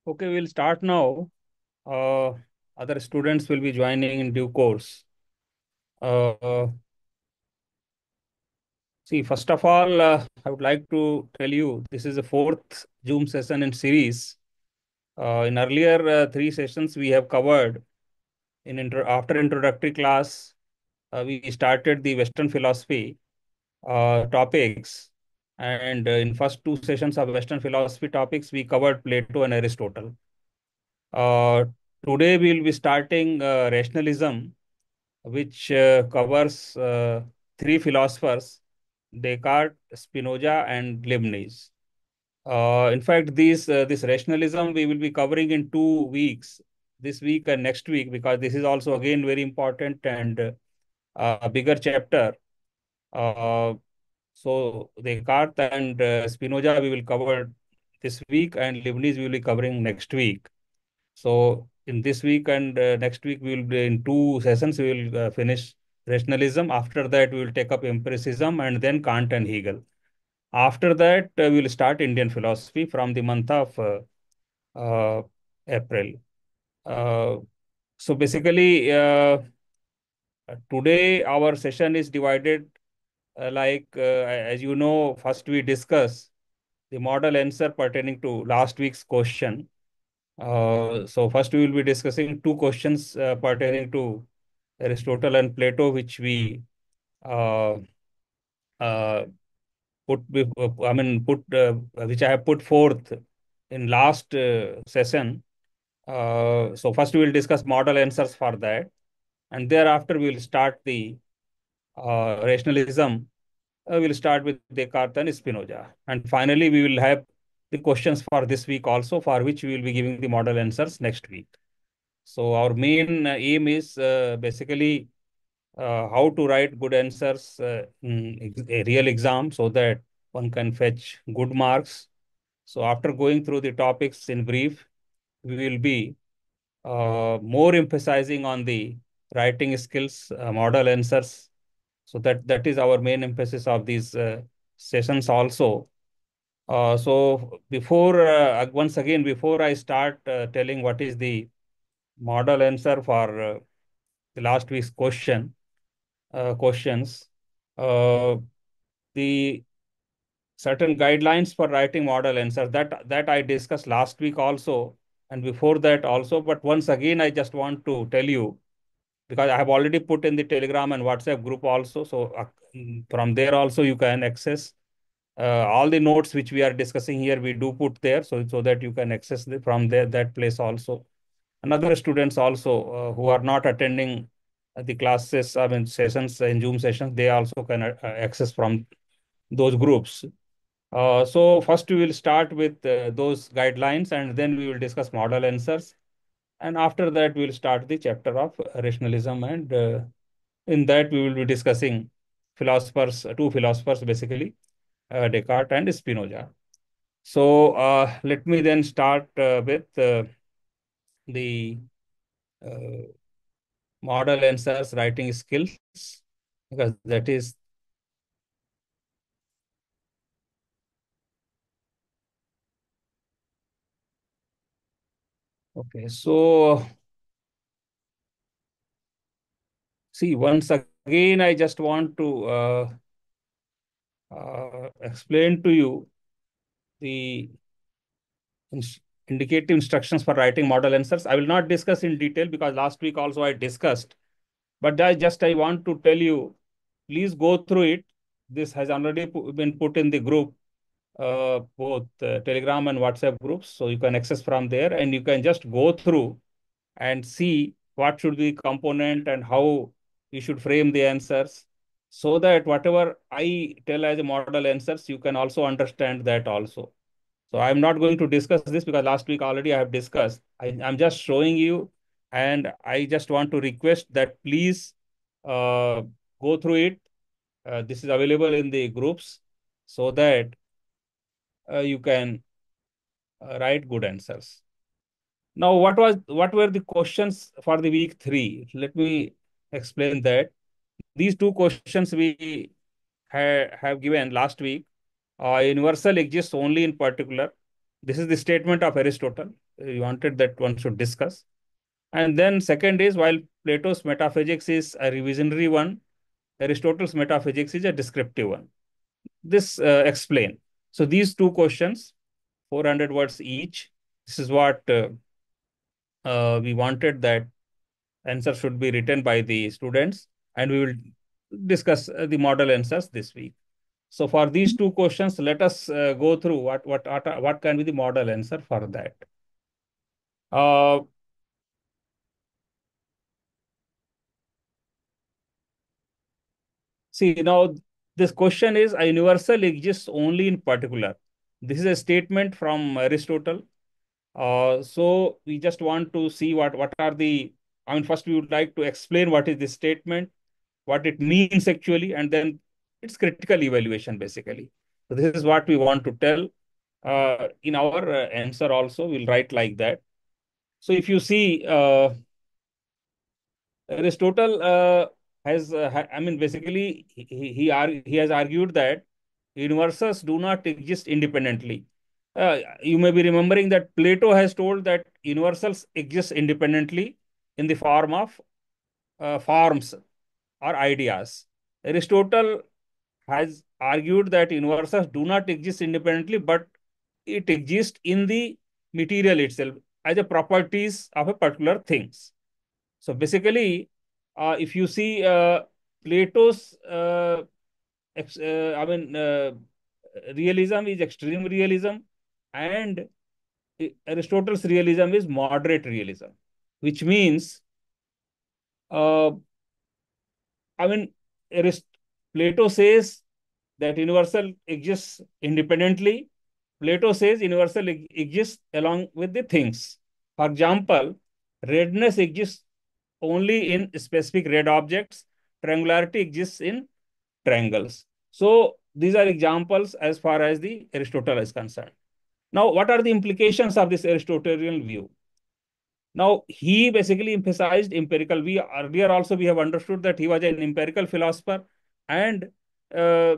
Okay, we'll start now. Uh, Other students will be joining in due course. Uh, See, first of all, I would like to tell you this is the fourth Zoom session in series. In earlier three sessions, we have covered after introductory class, we started the Western philosophy topics, and in first two sessions of Western philosophy topics, we covered Plato and Aristotle. Uh, Today, we will be starting rationalism, which covers three philosophers, Descartes, Spinoza, and Leibniz. In fact, this rationalism we will be covering in 2 weeks, this week and next week, because this is also again very important and a bigger chapter. Uh, so Descartes and Spinoza we will cover this week, and Leibniz we will be covering next week. So in this week and next week, we will be in two sessions. We will finish rationalism. After that, we will take up empiricism and then Kant and Hegel. After that, we will start Indian philosophy from the month of uh, April. Uh, so basically, today our session is divided as you know, first we discuss the model answer pertaining to last week's question. So first we will be discussing two questions pertaining to Aristotle and Plato, which we uh, uh, which I have put forth in last session. So first we will discuss model answers for that, and thereafter we will start the rationalism. We'll start with Descartes and Spinoza, and finally we will have the questions for this week also, for which we will be giving the model answers next week. So our main aim is basically how to write good answers in a real exam so that one can fetch good marks. So after going through the topics in brief, we will be more emphasizing on the writing skills, model answers. So that is our main emphasis of these sessions also. So once again, before I start telling what is the model answer for the last week's questions, uh, the certain guidelines for writing model answers that I discussed last week also, and before that also. But once again, I just want to tell you, because I have already put in the Telegram and WhatsApp group also. So from there also you can access all the notes which we are discussing here. We do put there, so that you can access from there, that place also. And other students also who are not attending the classes, I mean sessions in Zoom sessions, they also can access from those groups. So first we will start with those guidelines, and then we will discuss model answers. And after that, we will start the chapter of rationalism. And in that, we will be discussing two philosophers basically, Descartes and Spinoza. So let me then start with the uh, model answers writing skills, because that is okay. So see, once again, I just want to explain to you the indicative instructions for writing model answers. I will not discuss in detail because last week also I discussed, but I want to tell you, please go through it. This has already been put in the group, both Telegram and WhatsApp groups, so you can access from there, and you can just go through and see what should be component and how you should frame the answers, so that whatever I tell as a model answers, you can also understand that also. So I'm not going to discuss this because last week already I have discussed. I'm just showing you, and I just want to request that please uh, go through it. This is available in the groups, so that you can write good answers. Now, what were the questions for the week three? Let me explain that. These two questions we have given last week. Universal exists only in particular. This is the statement of Aristotle. We wanted that one should discuss. And then second is, while Plato's metaphysics is a revisionary one, Aristotle's metaphysics is a descriptive one. This explain. So these two questions, 400 words each. This is what we wanted, that answer should be written by the students, and we will discuss the model answers this week. So for these two questions, let us go through what can be the model answer for that. Uh, See, now this question is, a universal exists only in particular. This is a statement from Aristotle. So we just want to see what are the, I mean, first we would like to explain what is this statement, what it means actually, and then its critical evaluation basically. So this is what we want to tell. In our answer also, we'll write like that. So if you see, Aristotle I mean, basically, he has argued that universes do not exist independently. You may be remembering that Plato has told that universals exist independently in the form of forms or ideas. Aristotle has argued that universals do not exist independently, but it exists in the material itself as a properties of a particular things. So basically, if you see Plato's, I mean, realism is extreme realism, and Aristotle's realism is moderate realism, which means, uh, I mean, Arist Plato says that universal exists independently. Plato says universal exists along with the things. For example, redness exists only in specific red objects. Triangularity exists in triangles. So these are examples as far as the Aristotle is concerned. Now, what are the implications of this Aristotelian view? Now, he basically emphasized empirical. We earlier also we have understood that he was an empirical philosopher, and uh,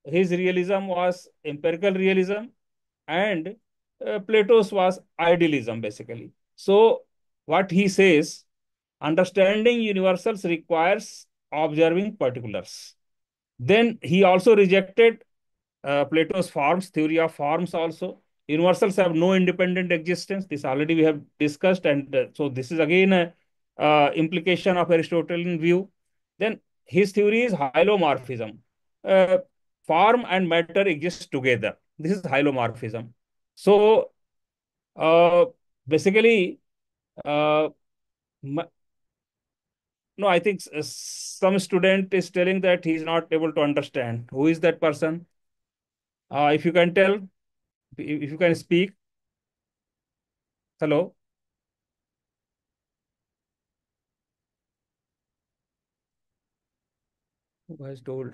his realism was empirical realism, and Plato's was idealism basically. So, what he says, understanding universals requires observing particulars. Then he also rejected Plato's forms, theory of forms also. Universals have no independent existence. This already we have discussed. And so this is again a implication of Aristotelian view. Then his theory is hylomorphism. Uh, Form and matter exist together. This is hylomorphism. So uh, basically, uh, no, I think some student is telling that he is not able to understand. Who is that person? If you can tell, if you can speak. Hello, who has told?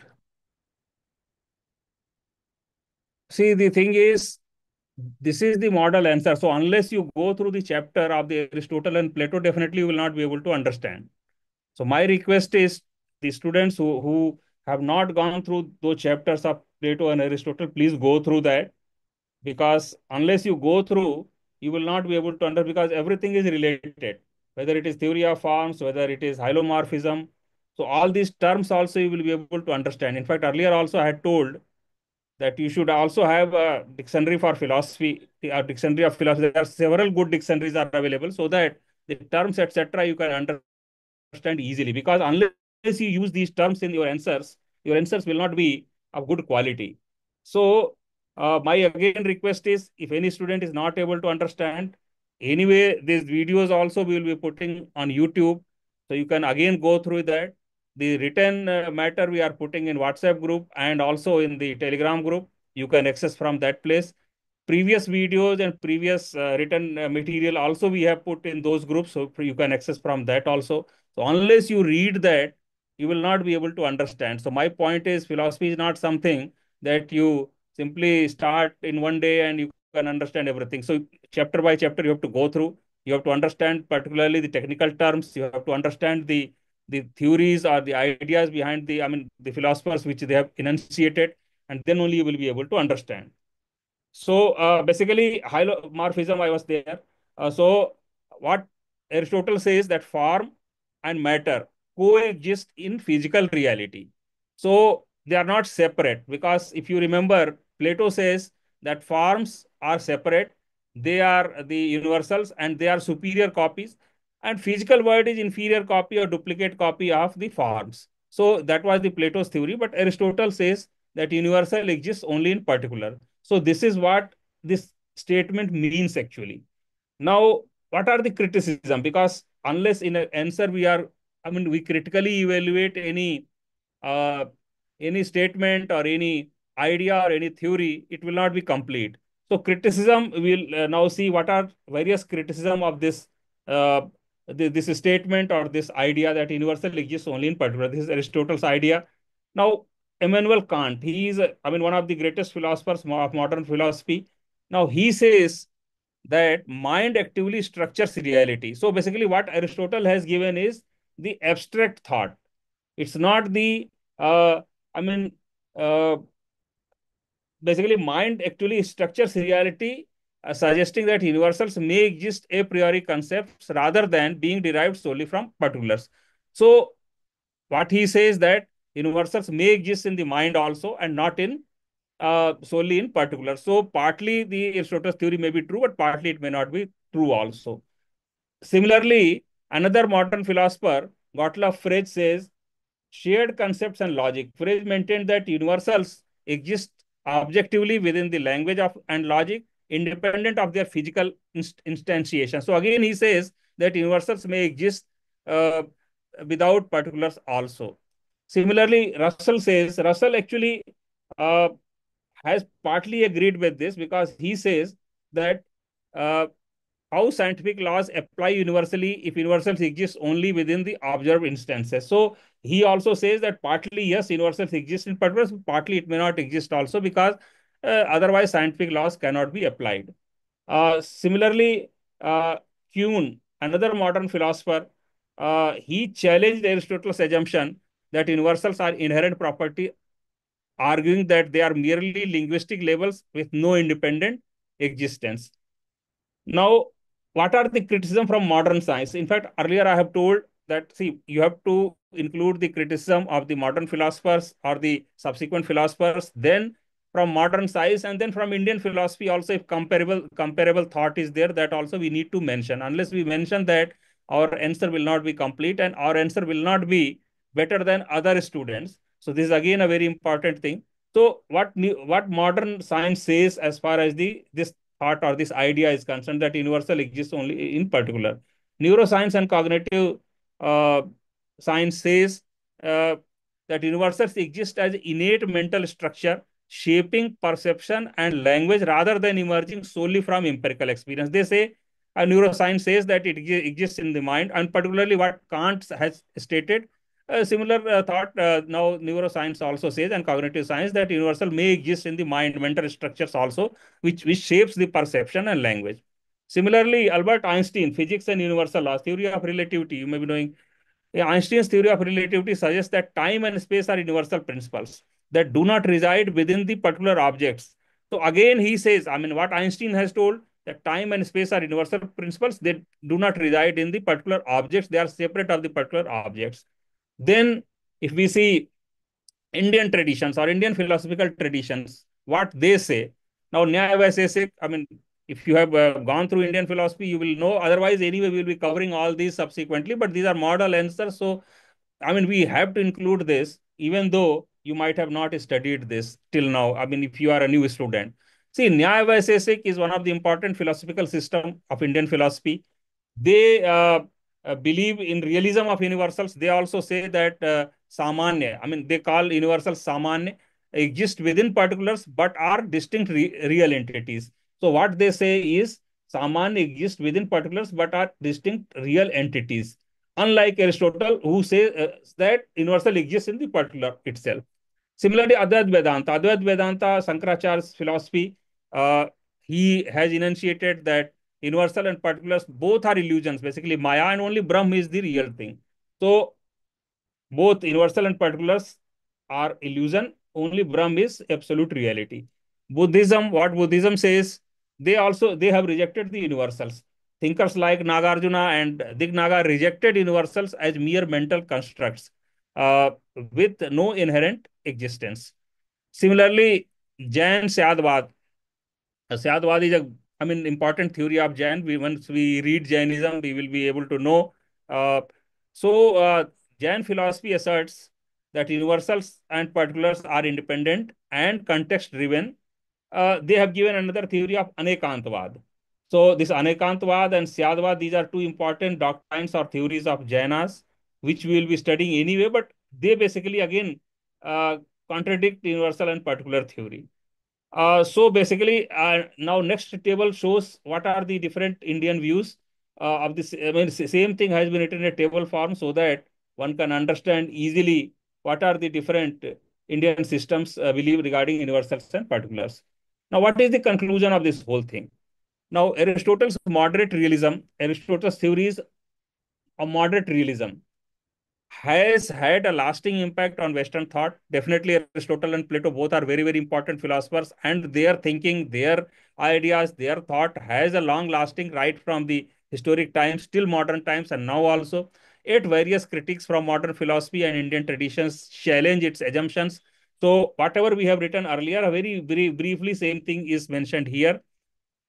See, the thing is, this is the model answer. So unless you go through the chapter of the Aristotle and Plato, definitely you will not be able to understand. So my request is, the students who have not gone through those chapters of Plato and Aristotle, please go through that, because unless you go through, you will not be able to understand, because everything is related, whether it is theory of forms, whether it is hylomorphism. So all these terms also you will be able to understand. In fact, earlier also I had told that you should also have a dictionary for philosophy, a dictionary of philosophy. There are several good dictionaries are available, so that the terms, etc., you can understand easily. Because unless you use these terms in your answers will not be of good quality. So my again request is, if any student is not able to understand, anyway, these videos also we will be putting on YouTube, so you can again go through that. The written matter we are putting in WhatsApp group and also in the Telegram group. You can access from that place. Previous videos and previous written material also we have put in those groups, so you can access from that also. So unless you read that, you will not be able to understand. So my point is, philosophy is not something that you simply start in one day and you can understand everything. So chapter by chapter you have to go through. You have to understand particularly the technical terms. You have to understand the theories or the ideas behind the, I mean, the philosophers which they have enunciated, and then only you will be able to understand. So basically, hylomorphism, I was there. So what Aristotle says that form and matter coexist in physical reality. So they are not separate, because if you remember, Plato says that forms are separate, they are the universals and they are superior copies, and physical world is inferior copy or duplicate copy of the forms. So that was the Plato's theory, but Aristotle says that universal exists only in particular. So this is what this statement means actually. Now, what are the criticism? Because unless in an answer we are, I mean, we critically evaluate uh, any statement or any idea or any theory, it will not be complete. So criticism, we'll now see what are various criticism of this uh, this statement or this idea that universal exists only in particular. This is Aristotle's idea. Now, Immanuel Kant, he is, I mean, one of the greatest philosophers of modern philosophy. Now, he says that mind actively structures reality. So basically, what Aristotle has given is the abstract thought. It's not the, uh, I mean, uh, basically, mind actually structures reality, suggesting that universals may exist a priori concepts rather than being derived solely from particulars. So what he says that universals may exist in the mind also and not in solely in particular. So partly the Aristotle's theory may be true, but partly it may not be true also. Similarly, another modern philosopher, Gottlob Frege, says shared concepts and logic. Frege maintained that universals exist objectively within the language of and logic, independent of their physical instantiation. So again, he says that universals may exist uh, without particulars also. Similarly, Russell actually uh, has partly agreed with this, because he says that uh, how scientific laws apply universally if universals exist only within the observed instances. So he also says that partly, yes, universals exist in particulars, partly it may not exist also, because otherwise scientific laws cannot be applied. Similarly, Kuhn, another modern philosopher, he challenged Aristotle's assumption that universals are inherent property, arguing that they are merely linguistic labels with no independent existence. Now, what are the criticism from modern science? In fact, earlier I have told that, see, you have to include the criticism of the modern philosophers or the subsequent philosophers, then from modern science, and then from Indian philosophy also, if comparable thought is there, that also we need to mention. Unless we mention that, our answer will not be complete and our answer will not be better than other students. So this is again a very important thing. So what modern science says as far as the this thought or this idea is concerned, that universal exists only in particular. Neuroscience and cognitive uh, science says uh, that universals exist as innate mental structure shaping perception and language rather than emerging solely from empirical experience. They say neuroscience says that it exists in the mind, and particularly what Kant has stated. A similar thought now neuroscience also says, and cognitive science, that universal may exist in the mind, mental structures also, which shapes the perception and language. Similarly, Albert Einstein, physics and universal laws, theory of relativity, you may be knowing. Einstein's theory of relativity suggests that time and space are universal principles that do not reside within the particular objects. So again, he says, I mean, what Einstein has told, that time and space are universal principles, they do not reside in the particular objects, they are separate of the particular objects. Then, if we see Indian traditions or Indian philosophical traditions, what they say. Now, Nyaya Vaisesik, I mean, if you have gone through Indian philosophy, you will know. Otherwise, anyway, we will be covering all these subsequently, but these are model answers. So, I mean, we have to include this, even though you might have not studied this till now. I mean, if you are a new student. See, Nyaya Vaisesik is one of the important philosophical system of Indian philosophy. They believe in realism of universals. They also say that samanya, I mean, they call universals samanya, exist within particulars but are distinct real entities. So what they say is samanya exists within particulars but are distinct real entities. Unlike Aristotle, who says that universal exists in the particular itself. Similarly, Advaita Vedanta, Shankaracharya's philosophy, he has enunciated that universal and particulars both are illusions. Basically, Maya and only Brahm is the real thing. So, both universal and particulars are illusion. Only Brahm is absolute reality. Buddhism, what Buddhism says, they have rejected the universals. Thinkers like Nagarjuna and Dignaga rejected universals as mere mental constructs with no inherent existence. Similarly, Jain Syadvad. Syadvad is a, I mean, important theory of Jain. Once we read Jainism, we will be able to know. Uh, so, Jain philosophy asserts that universals and particulars are independent and context driven. They have given another theory of Anekantvad. So this Anekantvad and Syadvad, these are two important doctrines or theories of Jainas, which we will be studying anyway, but they basically again uh, contradict universal and particular theory. So basically, now next table shows what are the different Indian views of this. I mean, same thing has been written in a table form so that one can understand easily what are the different Indian systems believe regarding universals and particulars. Now, what is the conclusion of this whole thing? Now, Aristotle's moderate realism, Aristotle's theories of moderate realism has had a lasting impact on Western thought. Definitely, Aristotle and Plato both are very, very important philosophers, and their thinking, their ideas, their thought has a long lasting right from the historic times till modern times, and now also. Yet, various critics from modern philosophy and Indian traditions challenge its assumptions. So, whatever we have written earlier, a very, very briefly, same thing is mentioned here.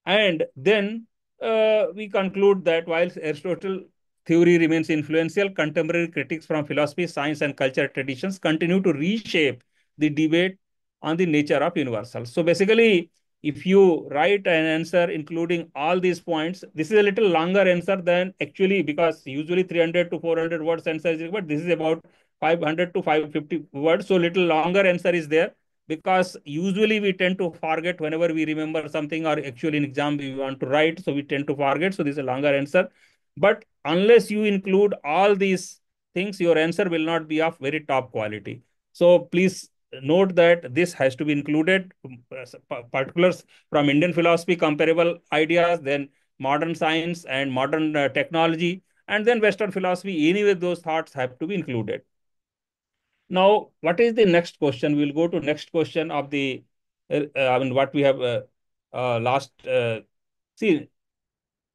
And then we conclude that while Aristotle theory remains influential, contemporary critics from philosophy, science, and culture traditions continue to reshape the debate on the nature of universals. So basically, if you write an answer including all these points, this is a little longer answer than actually, because usually 300 to 400 words answer is, but this is about 500 to 550 words. So little longer answer is there, because usually we tend to forget whenever we remember something, or actually in exam we want to write, so we tend to forget. So this is a longer answer. But unless you include all these things, your answer will not be of very top quality. So please note that this has to be included, particulars from Indian philosophy, comparable ideas, then modern science and modern technology, and then Western philosophy. Anyway, those thoughts have to be included. Now, what is the next question? We'll go to next question of the, I mean, what we have last, see,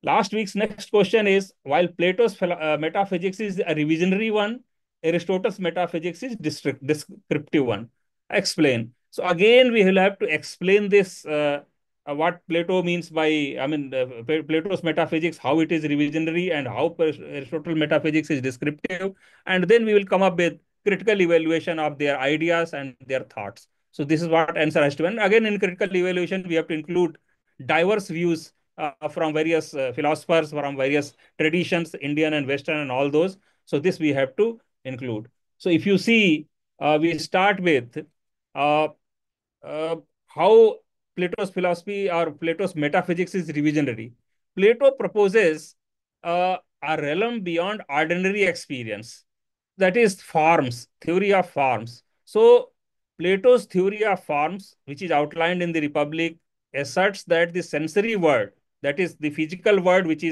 last week's next question is, while Plato's metaphysics is a revisionary one, Aristotle's metaphysics is descriptive one. Explain. So again, we will have to explain this, what Plato means by, I mean, Plato's metaphysics, how it is revisionary and how Aristotle metaphysics is descriptive. And then we will come up with critical evaluation of their ideas and their thoughts. So this is what answer has to be. And again, in critical evaluation, we have to include diverse views from various philosophers, from various traditions, Indian and Western and all those. So this we have to include. So if you see, we start with uh, uh, how Plato's philosophy or Plato's metaphysics is revisionary. Plato proposes a realm beyond ordinary experience, that is forms, theory of forms. So Plato's theory of forms, which is outlined in the Republic, asserts that the sensory world, that is the physical world, which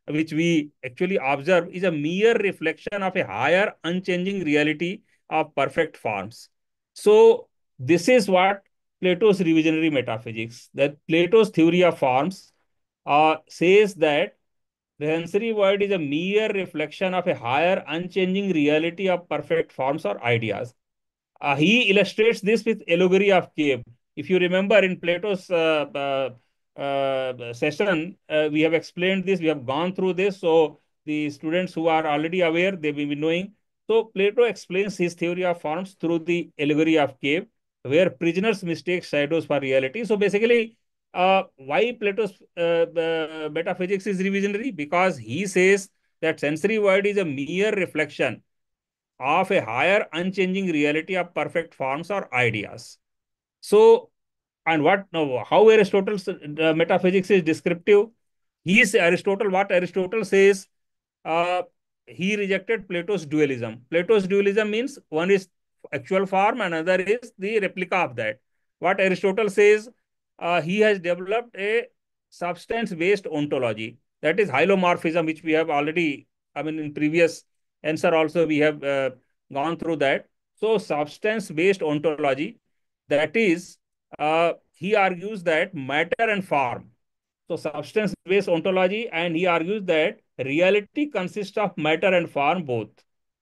we actually observe, is a mere reflection of a higher unchanging reality of perfect forms. So this is what Plato's revisionary metaphysics, that Plato's theory of forms says that the sensory world is a mere reflection of a higher unchanging reality of perfect forms or ideas. He illustrates this with allegory of cave. If you remember in Plato's session, we have explained this, we have gone through this. So the students who are already aware, they will be knowing. So Plato explains his theory of forms through the allegory of cave, where prisoners mistake shadows for reality. So basically, why Plato's metaphysics is revisionary? Because he says that sensory world is a mere reflection of a higher unchanging reality of perfect forms or ideas. So, and what now, how Aristotle's metaphysics is descriptive? He is Aristotle, what Aristotle says, uh, he rejected Plato's dualism. Plato's dualism means one is actual form, another is the replica of that. What Aristotle says, he has developed a substance-based ontology. That is hylomorphism, which we have already, I mean, in previous answer also we have gone through that. So substance-based ontology, that is, he argues that matter and form, so substance-based ontology, and he argues that reality consists of matter and form both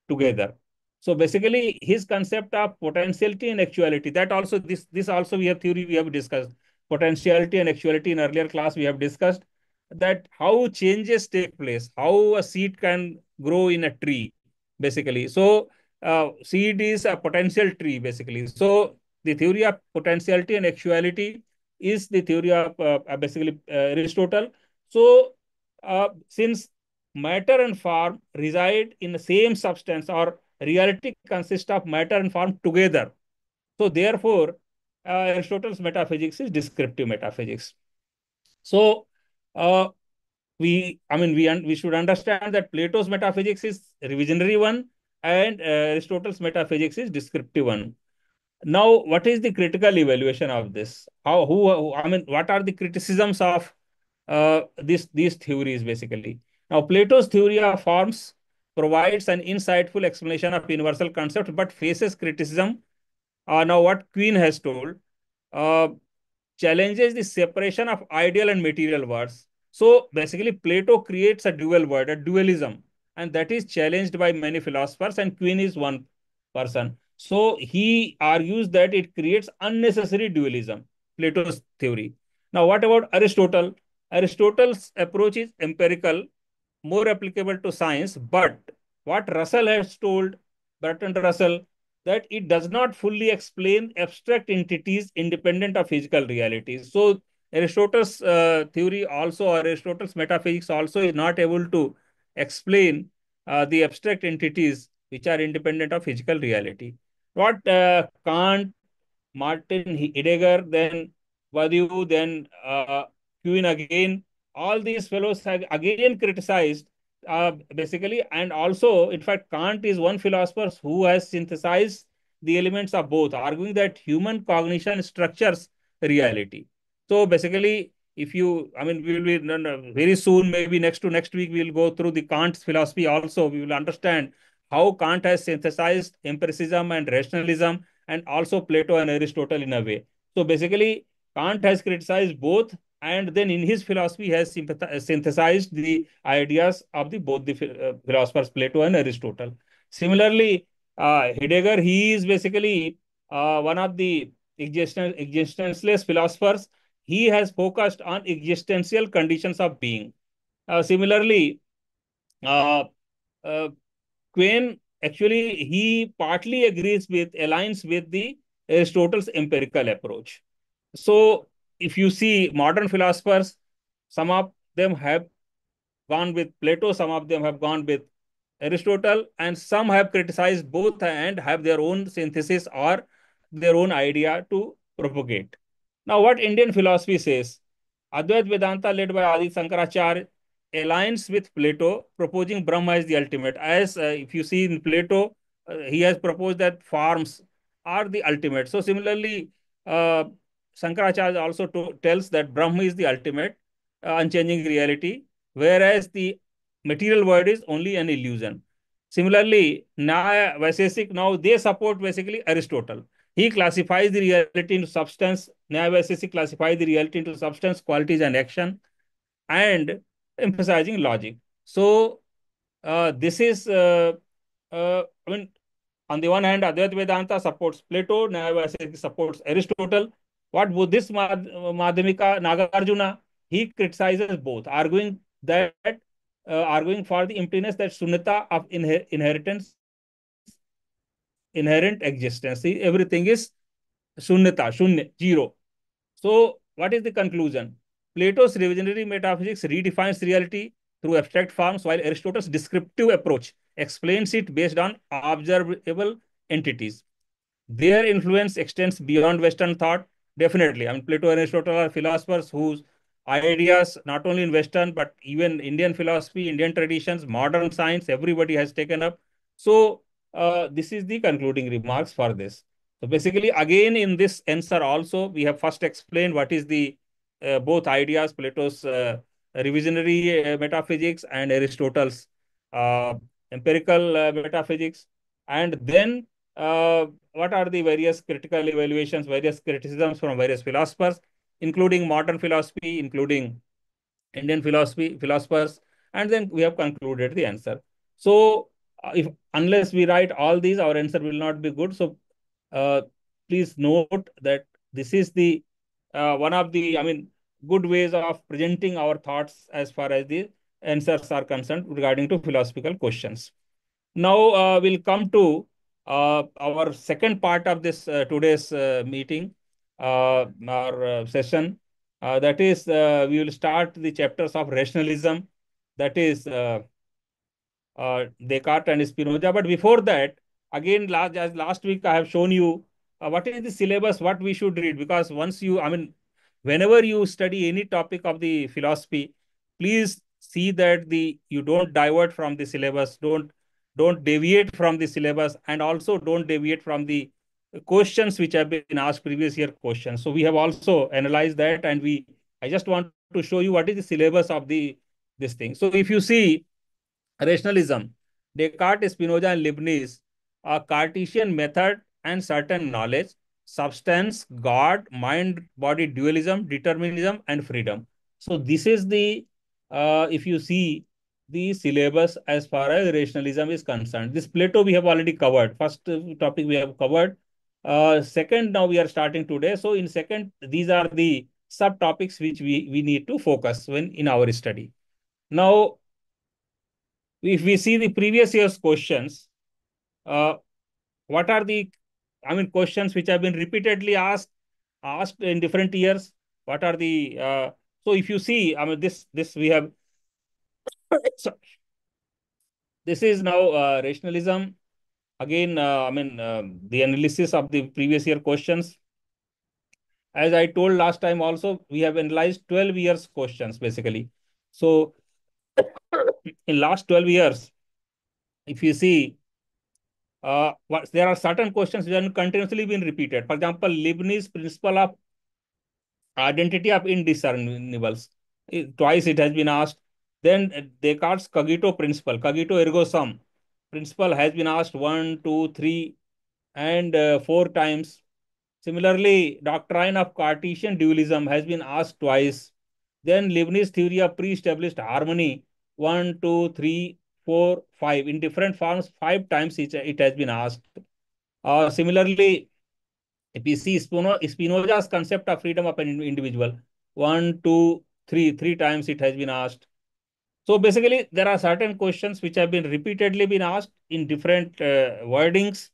together. So basically, his concept of potentiality and actuality, that also this also we have theory we have discussed. Potentiality and actuality in earlier class we have discussed that how changes take place, how a seed can grow in a tree, basically. So seed is a potential tree, basically. So the theory of potentiality and actuality is the theory of basically Aristotle. So, since matter and form reside in the same substance, or reality consists of matter and form together, so therefore, Aristotle's metaphysics is descriptive metaphysics. So, uh, we should understand that Plato's metaphysics is revisionary one, and Aristotle's metaphysics is descriptive one. Now, what is the critical evaluation of this? What are the criticisms of these theories, basically? Now, Plato's theory of forms provides an insightful explanation of universal concepts, but faces criticism. Now, what Queen has told uh, challenges the separation of ideal and material words. So, basically, Plato creates a dual word, a dualism, and that is challenged by many philosophers, and Queen is one person. So he argues that it creates unnecessary dualism, Plato's theory. Now, what about Aristotle? Aristotle's approach is empirical, more applicable to science, but what Russell has told, Bertrand Russell, that it does not fully explain abstract entities independent of physical realities. So Aristotle's theory also, or Aristotle's metaphysics also, is not able to explain the abstract entities which are independent of physical reality. What Kant, Martin Heidegger, then Badiou, then Quine again, all these fellows have again criticized basically, and also, in fact, Kant is one philosopher who has synthesized the elements of both, arguing that human cognition structures reality. So basically, if you, we will be no, no, very soon, maybe next to next week, we will go through the Kant's philosophy also. We will understand how Kant has synthesized empiricism and rationalism, and also Plato and Aristotle in a way. So basically, Kant has criticized both, and then in his philosophy has synthesized the ideas of the both the philosophers Plato and Aristotle. Similarly, Heidegger, he is basically one of the existentialist philosophers. He has focused on existential conditions of being. Similarly, uh, uh, Quine, actually, he partly aligns with the Aristotle's empirical approach. So, if you see modern philosophers, some of them have gone with Plato, some of them have gone with Aristotle, and some have criticized both and have their own synthesis or their own idea to propagate. Now, what Indian philosophy says, Advaita Vedanta, led by Adi Sankaracharya, aligns with Plato, proposing Brahma as the ultimate. As if you see in Plato, he has proposed that forms are the ultimate. So, similarly, uh, Sankaracharya also tells that Brahma is the ultimate, unchanging reality, whereas the material world is only an illusion. Similarly, Nyaya Vaisesik, now they support basically Aristotle. He classifies the reality into substance. Nyaya Vaisesik classifies the reality into substance, qualities, and action, and emphasizing logic. So, this is, on the one hand, Advaita Vedanta supports Plato, Nyaya Vaisesik supports Aristotle. What Buddhist Madhyamika Nagarjuna, he criticizes both, arguing for the emptiness, that sunnata of inherent existence. See, everything is sunnata, shunya, zero. So, what is the conclusion? Plato's revisionary metaphysics redefines reality through abstract forms, while Aristotle's descriptive approach explains it based on observable entities. Their influence extends beyond Western thought. Definitely. Plato and Aristotle are philosophers whose ideas, not only in Western, but even Indian philosophy, Indian traditions, modern science, everybody has taken up. So, this is the concluding remarks for this. So, basically, again, in this answer also, we have first explained what is the both ideas, Plato's revisionary metaphysics and Aristotle's uh, empirical metaphysics. And then what are the various critical evaluations, various criticisms from various philosophers, including modern philosophy, including Indian philosophers, and then we have concluded the answer. So, if unless we write all these, our answer will not be good. So, uh, please note that this is the one of the, good ways of presenting our thoughts as far as the answers are concerned regarding to philosophical questions. Now, we'll come to our second part of this today's meeting, our session. That is, we will start the chapters of rationalism, that is Descartes and Spinoza. But before that, again, as last week I have shown you what is the syllabus, what we should read. Because once you, whenever you study any topic of the philosophy, please see that the you don't divert from the syllabus, don't deviate from the syllabus, and also don't deviate from the questions which have been asked previous year questions. So we have also analyzed that, and I just want to show you what is the syllabus of the this thing. So if you see rationalism, Descartes, Spinoza, and Leibniz, a Cartesian method and certain knowledge, substance, God, mind, body dualism, determinism, and freedom. So this is the, if you see the syllabus as far as rationalism is concerned. This Plato we have already covered. First topic we have covered. Second, now we are starting today. So in second, these are the subtopics which we need to focus when in our study. Now, if we see the previous year's questions, uh, what are the, questions which have been repeatedly asked in different years? What are the, so if you see, this we have, so this is now rationalism. Again, the analysis of the previous year questions. As I told last time also, we have analyzed 12 years questions basically. So in last 12 years, if you see, there are certain questions which have continuously been repeated. For example, Leibniz principle of identity of indiscernibles. Twice it has been asked. Then Descartes' cogito principle, cogito ergo sum principle has been asked one, two, three, and four times. Similarly, doctrine of Cartesian dualism has been asked twice. Then Leibniz theory of pre-established harmony, one, two, three, four, five, in different forms, five times it has been asked. Similarly, if we see Spinoza's concept of freedom of an individual, one, two, three times it has been asked. So basically, there are certain questions which have been repeatedly been asked in different wordings,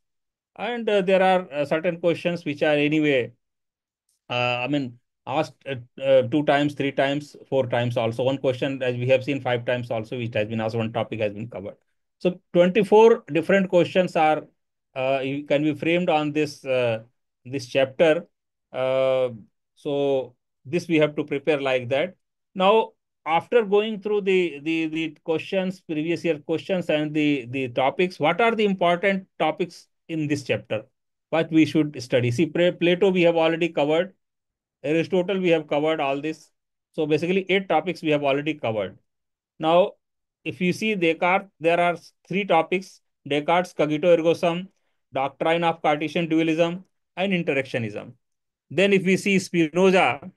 and there are certain questions which are anyway asked two times, three times, four times also. One question, as we have seen, five times also, which has been asked, one topic has been covered. So 24 different questions are can be framed on this chapter. Uh, so this we have to prepare like that. Now, after going through the questions, previous year questions, and the topics, what are the important topics in this chapter? What we should study? See, Plato we have already covered. Aristotle, we have covered all this. So basically, eight topics we have already covered. Now, if you see Descartes, there are three topics: Descartes' cogito ergo sum, doctrine of Cartesian dualism, and interactionism. Then, if we see Spinoza,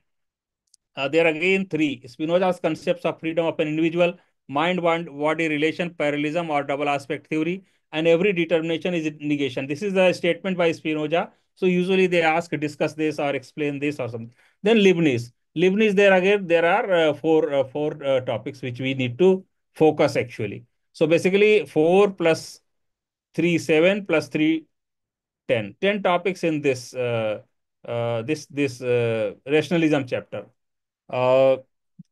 there are again three: Spinoza's concepts of freedom of an individual, mind-body relation, parallelism or double aspect theory, and every determination is negation. This is a statement by Spinoza. So usually they ask, discuss this or explain this or something. Then Leibniz. Leibniz, there again, there are four topics which we need to focus actually. So basically 4 plus 3, 7 plus 3, 10. 10 topics in this rationalism chapter. Uh,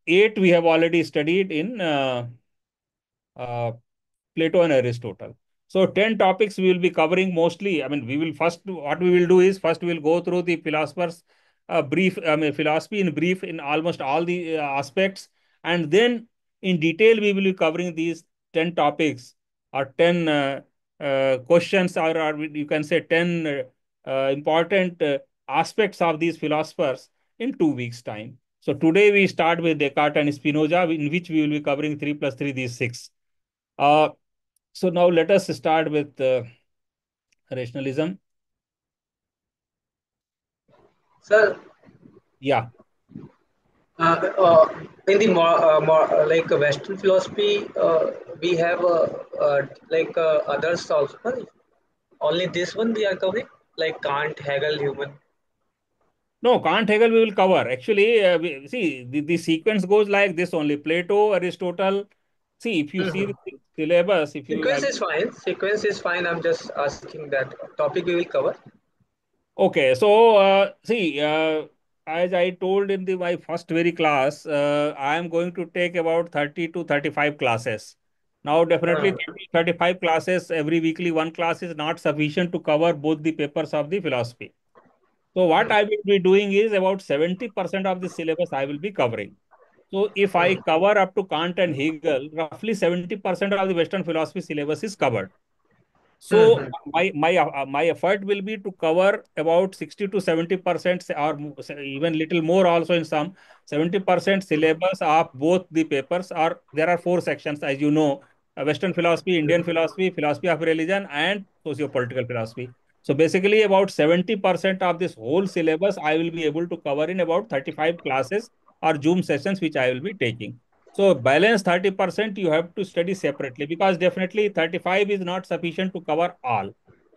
8 we have already studied in uh, Plato and Aristotle. So 10 topics we will be covering mostly. We will first, what we will do is first we will go through the philosophers brief, philosophy in brief in almost all the aspects. And then in detail, we will be covering these 10 topics or 10 questions, or you can say 10 important aspects of these philosophers in 2 weeks' time. So today we start with Descartes and Spinoza, in which we will be covering 3 plus 3, these 6. Uh, so now let us start with rationalism. Sir, Yeah. in the like Western philosophy, we have others also. Only this one we are covering, like Kant, Hegel, Human. No, Kant, Hegel we will cover. Actually, see, the sequence goes like this only. Plato, Aristotle. See, if you see Mhm. the syllabus, if you, Sequence is fine. Sequence is fine. I'm just asking that topic we will cover. okay, so see, as I told in the my first very class, I am going to take about 30 to 35 classes. Now, definitely Uh, 30, 35 classes every weekly, one class is not sufficient to cover both the papers of the philosophy. So what hmm, I will be doing is about 70% of the syllabus I will be covering. So if I hmm, cover up to Kant and Hegel, roughly 70% of the Western philosophy syllabus is covered. hmm, So hmm, my effort will be to cover about 60 to 70% or even little more also in some 70% syllabus of both the papers. Or there are four sections, as you know: Western philosophy, Indian philosophy, philosophy of religion, and socio-political philosophy. So basically, about 70% of this whole syllabus I will be able to cover in about 35 classes or Zoom sessions which I will be taking. So balance 30% you have to study separately, because definitely 35 is not sufficient to cover all.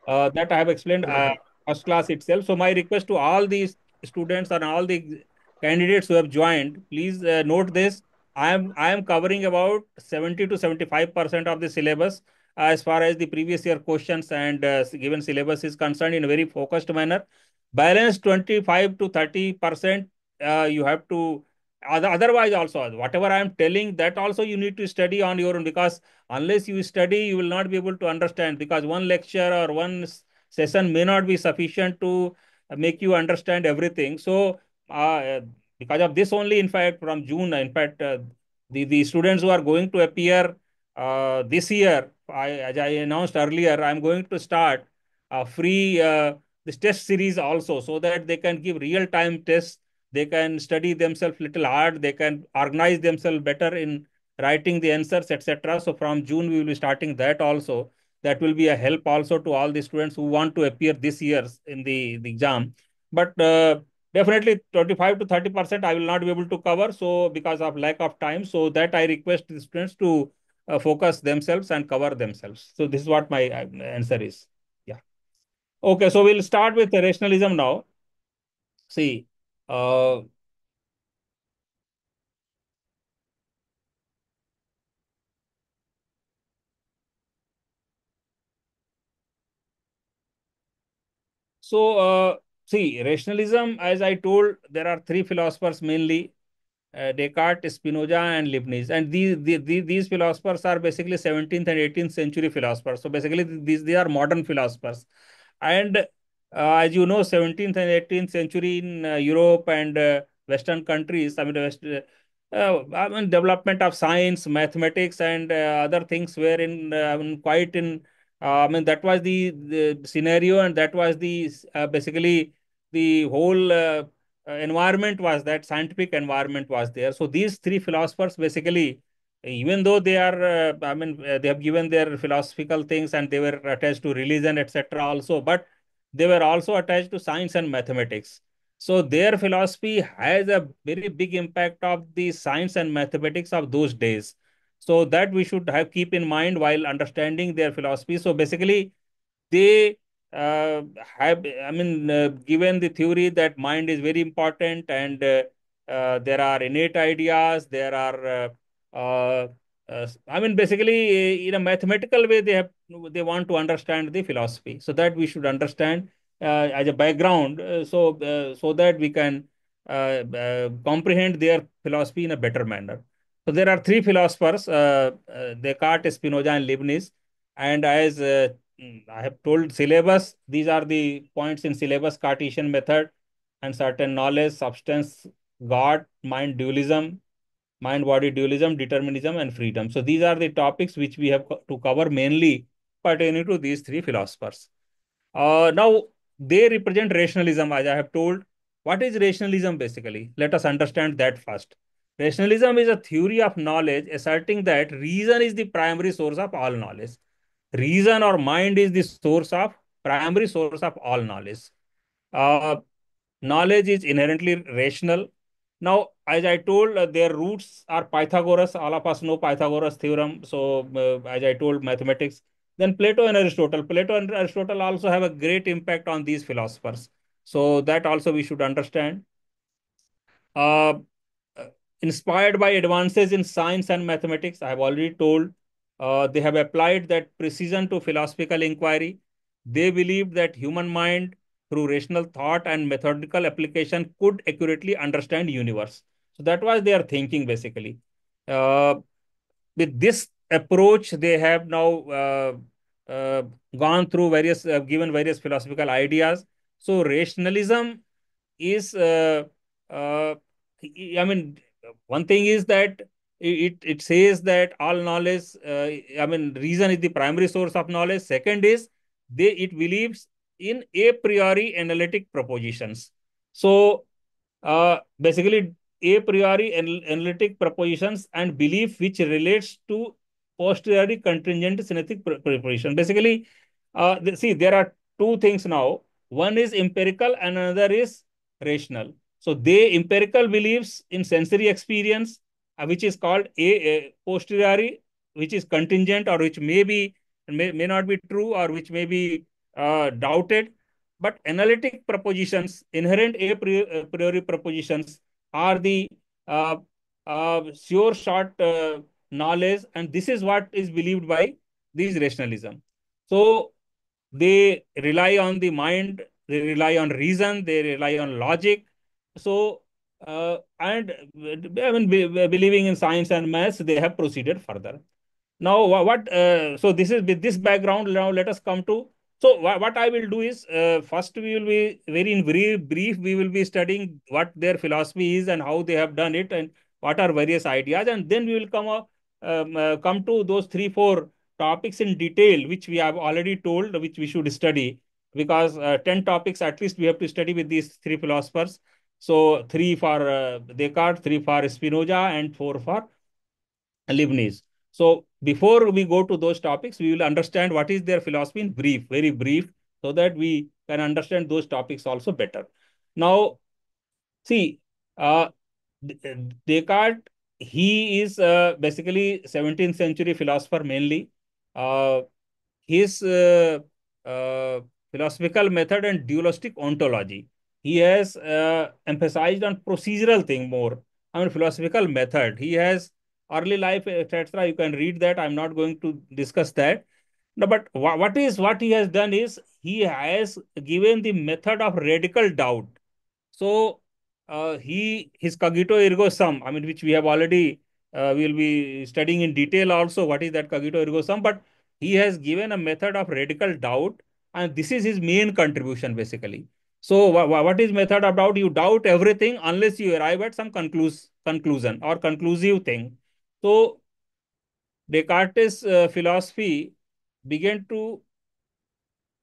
That I have explained hmm, first class itself. So my request to all these students and all the candidates who have joined, please note this. I am covering about 70 to 75% of the syllabus as far as the previous year questions and given syllabus is concerned in a very focused manner. Balance 25 to 30% you have to. Otherwise, also, whatever I am telling, that also you need to study on your own, because unless you study, you will not be able to understand, because one lecture or one session may not be sufficient to make you understand everything. So, uh, because of this only, in fact, from June, in fact, the students who are going to appear this year, as I announced earlier, I'm going to start a free this test series also, so that they can give real time tests, they can study themselves little hard, they can organize themselves better in writing the answers, etc. So from June we will be starting that also. That will be a help also to all the students who want to appear this year in the exam. But definitely 25 to 30% I will not be able to cover, so because of lack of time, so that I request the students to focus themselves and cover themselves. So this is what my answer is. Yeah. Okay, so we'll start with the rationalism now. See, uh, so, see, rationalism, as I told, there are three philosophers mainly: Descartes, Spinoza, and Leibniz. And these philosophers are basically 17th and 18th century philosophers. So basically, these are modern philosophers. And as you know, 17th and 18th century in Europe and Western countries, I mean, development of science, mathematics, and other things were in, I mean, quite in, I mean, that was the scenario, and that was the basically the whole environment was that scientific environment was there. So these three philosophers basically, even though they are, they have given their philosophical things and they were attached to religion, etc. also, but they were also attached to science and mathematics. So their philosophy has a very big impact of the science and mathematics of those days. So that we should have keep in mind while understanding their philosophy. So basically, they have, given the theory that mind is very important, and there are innate ideas, there are, basically, in a mathematical way, they want to understand the philosophy, so that we should understand as a background, so that we can comprehend their philosophy in a better manner. So there are three philosophers: Descartes, Spinoza, and Leibniz. And as I have told syllabus, these are the points in syllabus: Cartesian method and certain knowledge, substance, God, mind dualism, mind body dualism, determinism, and freedom. So these are the topics which we have to cover mainly pertaining to these three philosophers. Now, they represent rationalism, as I have told. What is rationalism basically? Let us understand that first. Rationalism is a theory of knowledge asserting that reason is the primary source of all knowledge. Reason or mind is the source of primary source of all knowledge. Uh, Knowledge is inherently rational. Now, as I told, their roots are Pythagoras. All of us know Pythagoras theorem. So, as I told, mathematics. Then Plato and Aristotle. Plato and Aristotle also have a great impact on these philosophers. So that also we should understand. Uh, uh, Inspired by advances in science and mathematics, I have already told, they have applied that precision to philosophical inquiry. They believed that human mind, through rational thought and methodical application, could accurately understand universe. So that was their thinking basically. Uh, with this approach, they have now uh, gone through various, given various philosophical ideas. So rationalism is uh, I mean, one thing is that it says that all knowledge, I mean, reason is the primary source of knowledge. Second is it believes in a priori analytic propositions. So basically, a priori analytic propositions and belief which relates to posteriori contingent synthetic proposition. Basically, see, there are two things now. One is empirical and another is rational. So they empirical beliefs in sensory experience, which is called a posteriori, which is contingent or which may not be true or which may be doubted. But analytic propositions, inherent a priori propositions, are the uh, sure short knowledge, and this is what is believed by these rationalism. So they rely on the mind, they rely on reason, they rely on logic. So and I mean, believing in science and maths, they have proceeded further. Now, so this is with this background. Now, let us come to. So, what I will do is, first we will be very in brief. We will be studying what their philosophy is and how they have done it, and what are various ideas, and then we will come to those three four topics in detail, which we have already told, which we should study, because 10 topics at least we have to study with these three philosophers. So, three for Descartes, three for Spinoza, and four for Leibniz. So before we go to those topics, we will understand what is their philosophy in brief, very brief, so that we can understand those topics also better. Now, see, uh, Descartes, he is basically 17th century philosopher mainly. Uh, his uh, philosophical method and dualistic ontology. He has emphasized on procedural thing more. I mean, philosophical method. He has early life, etc. You can read that. I'm not going to discuss that. No, but what he has done is he has given the method of radical doubt. So his cogito ergo sum, I mean, which we have already we will be studying in detail also what is that cogito ergo sum, but he has given a method of radical doubt, and this is his main contribution basically. So what is method of doubt? You doubt everything unless you arrive at some conclusion or conclusive thing. So Descartes' philosophy began to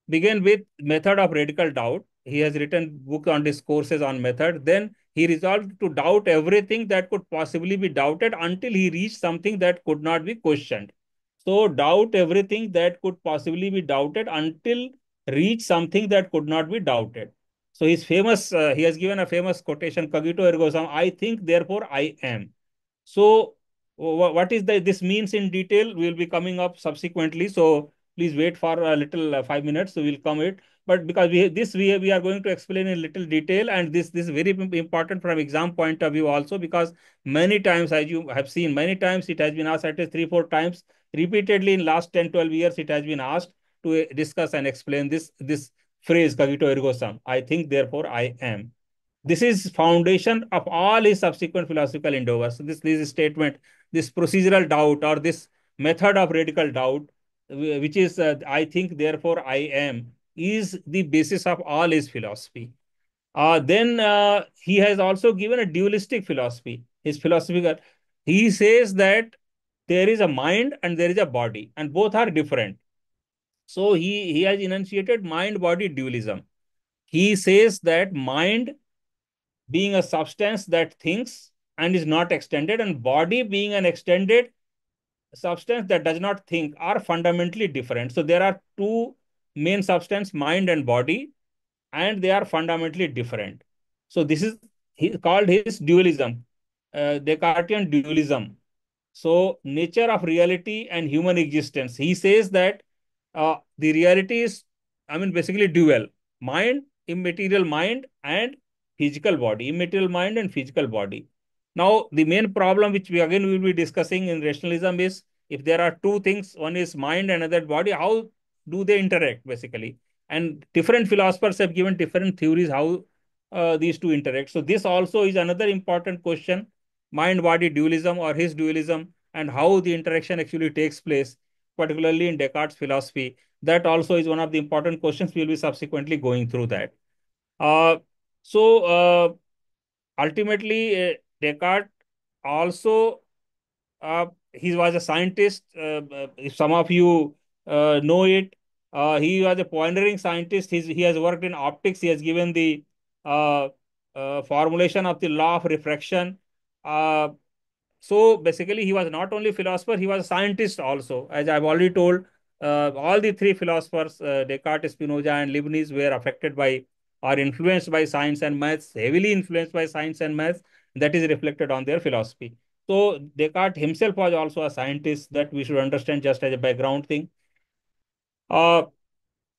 began with method of radical doubt. He has written book on discourses on method. Then he resolved to doubt everything that could possibly be doubted until he reached something that could not be questioned. So doubt everything that could possibly be doubted until reach something that could not be doubted. So he has given a famous quotation, cogito ergo sum, I think, therefore I am. So what is this means in detail will be coming up subsequently. So please wait for a little 5 minutes. So we'll come it. But because we are going to explain in little detail, and this is very important from exam point of view also, because many times, as you have seen, many times it has been asked at least 3 4 times repeatedly in last 10 12 years. It has been asked to discuss and explain this phrase cogito ergo sum. I think, therefore I am. This is foundation of all his subsequent philosophical endeavors. This statement, this procedural doubt or this method of radical doubt, which is I think, therefore I am, is the basis of all his philosophy. Then he has also given a dualistic philosophy. His philosophical, he says that there is a mind and there is a body, and both are different. So he has enunciated mind body dualism. He says that mind being a substance that thinks and is not extended, and body being an extended substance that does not think, are fundamentally different. So there are two main substance, mind and body, and they are fundamentally different. So this is he called his dualism, Descartian dualism. So nature of reality and human existence. He says that the reality is, I mean, basically dual: mind, immaterial mind, and physical body, immaterial mind and physical body. Now, the main problem which we again will be discussing in rationalism is, if there are two things, one is mind and another body, how do they interact basically? And different philosophers have given different theories how these two interact. So this also is another important question: mind body dualism or his dualism, and how the interaction actually takes place, particularly in Descartes' philosophy. That also is one of the important questions. We will be subsequently going through that. Uh, so ultimately, Descartes also, he was a scientist. If some of you know it, he was a pioneering scientist. He has worked in optics. He has given the uh, formulation of the law of refraction. Uh, so basically, he was not only a philosopher, he was a scientist also. As I've already told, all the three philosophers, Descartes, Spinoza, and Leibniz, were affected by or influenced by science and maths, heavily influenced by science and maths. That is reflected on their philosophy. So Descartes himself was also a scientist, that we should understand just as a background thing. Uh,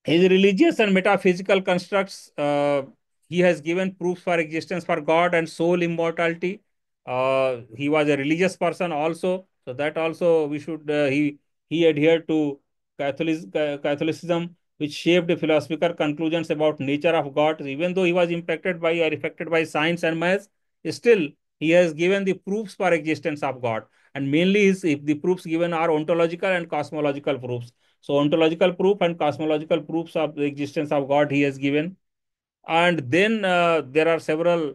his religious and metaphysical constructs, he has given proofs for existence for God and soul immortality. He was a religious person also, so that also we should, he adhered to Catholicism, which shaped philosophical conclusions about nature of God. Even though he was impacted by or affected by science and maths, still he has given the proofs for existence of God, and mainly if the proofs given are ontological and cosmological proofs. So ontological proof and cosmological proofs of the existence of God he has given. And then there are several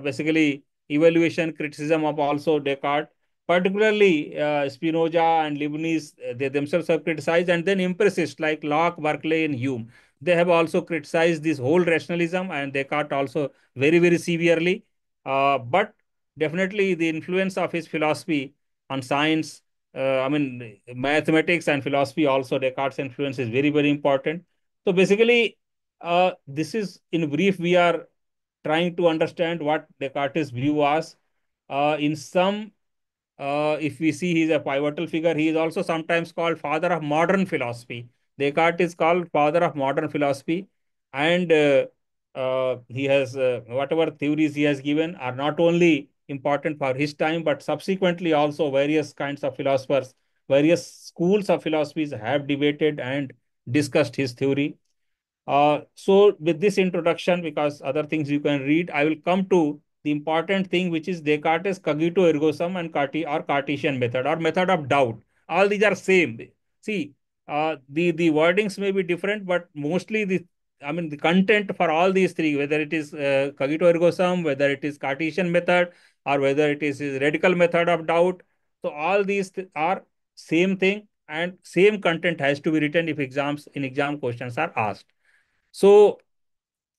basically evaluation criticism of also Descartes, particularly Spinoza and Leibniz. They themselves have criticized, and then empiricists like Locke, Berkeley, and Hume, they have also criticized this whole rationalism and Descartes also very, very severely. But definitely the influence of his philosophy on science, I mean mathematics and philosophy also, Descartes' influence is very, very important. So basically, this is in brief, we are trying to understand what Descartes' view was. In some, if we see, he is a pivotal figure. He is also sometimes called father of modern philosophy. Descartes is called father of modern philosophy, and he has whatever theories he has given are not only important for his time, but subsequently also various kinds of philosophers, various schools of philosophies have debated and discussed his theory. So with this introduction, because other things you can read, I will come to the important thing, which is Descartes' cogito ergo sum and Cartesian method or method of doubt. All these are same. See, the wordings may be different, but mostly the content for all these three, whether it is cogito ergo sum, whether it is Cartesian method, or whether it is radical method of doubt. So all these are same thing, and same content has to be written if exam questions are asked. So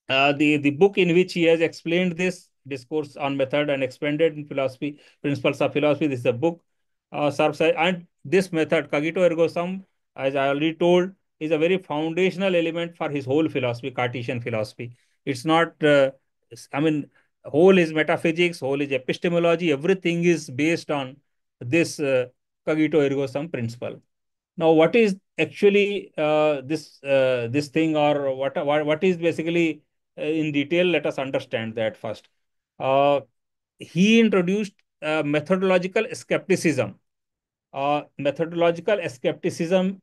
the book in which he has explained this discourse on method and expanded in philosophy, principles of philosophy, this is a book, and this method, cogito ergo sum, as I already told, is a very foundational element for his whole philosophy, Cartesian philosophy. It's not, I mean, whole is metaphysics, whole is epistemology, everything is based on this cogito ergo sum principle. Now, what is actually this thing, or what is basically in detail? Let us understand that first. Uh, he introduced methodological skepticism. Methodological skepticism